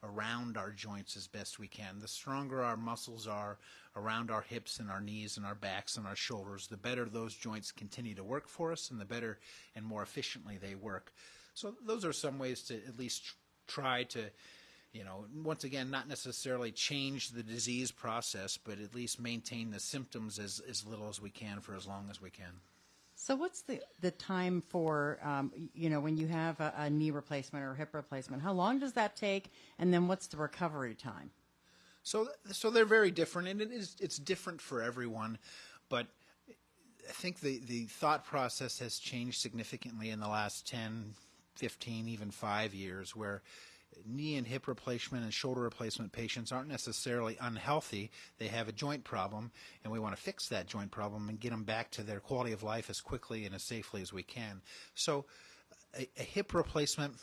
around our joints as best we can. The stronger our muscles are around our hips and our knees and our backs and our shoulders, the better those joints continue to work for us, and the better and more efficiently they work. So those are some ways to at least try to, once again, not necessarily change the disease process, but at least maintain the symptoms as little as we can for as long as we can. So what's the time for, when you have a knee replacement or hip replacement? How long does that take? And then what's the recovery time? So they're very different, and it's different for everyone. But I think the thought process has changed significantly in the last 10, 15, even 5 years, where knee and hip replacement and shoulder replacement patients aren't necessarily unhealthy. They have a joint problem, and we want to fix that joint problem and get them back to their quality of life as quickly and as safely as we can. So a hip replacement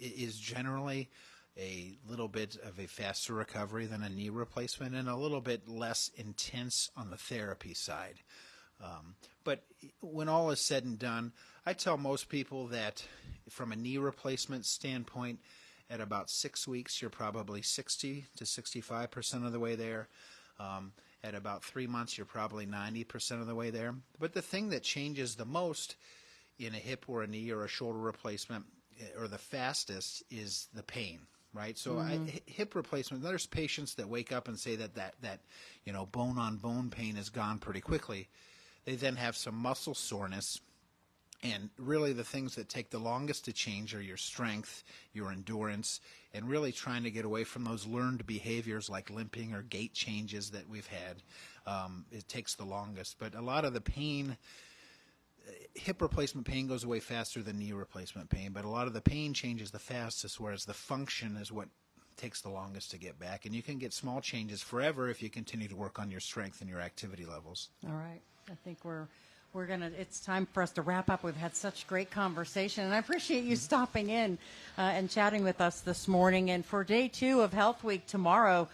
is generally a little bit of a faster recovery than a knee replacement, and a little bit less intense on the therapy side. But when all is said and done, I tell most people that from a knee replacement standpoint, at about 6 weeks, you're probably 60 to 65% of the way there. At about 3 months, you're probably 90% of the way there. But the thing that changes the most in a hip or a knee or a shoulder replacement, or the fastest, is the pain. right? So hip replacement, there's patients that wake up and say that bone-on-bone pain is gone pretty quickly. They then have some muscle soreness. And really the things that take the longest to change are your strength, your endurance, and really trying to get away from those learned behaviors like limping or gait changes that we've had. It takes the longest. But a lot of the pain, hip replacement pain goes away faster than knee replacement pain, but a lot of the pain changes the fastest, whereas the function is what takes the longest to get back. And you can get small changes forever if you continue to work on your strength and your activity levels. All right. I think it's time for us to wrap up. We've had such great conversation, and I appreciate you stopping in and chatting with us this morning. And for day 2 of Health Week tomorrow,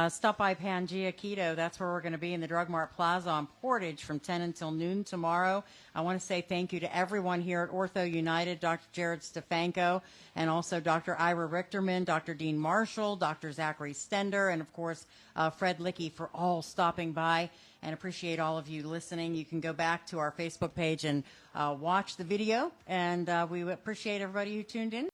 stop by Pangea Keto. That's where we're going to be in the Drug Mart Plaza on Portage from 10 until noon tomorrow. I want to say thank you to everyone here at OrthoUnited, Dr. Jared Stefanko, and also Dr. Ira Richterman, Dr. Dean Marshall, Dr. Zachary Stender, and, of course, Fred Lickey for all stopping by. And appreciate all of you listening. You can go back to our Facebook page and watch the video. And we appreciate everybody who tuned in.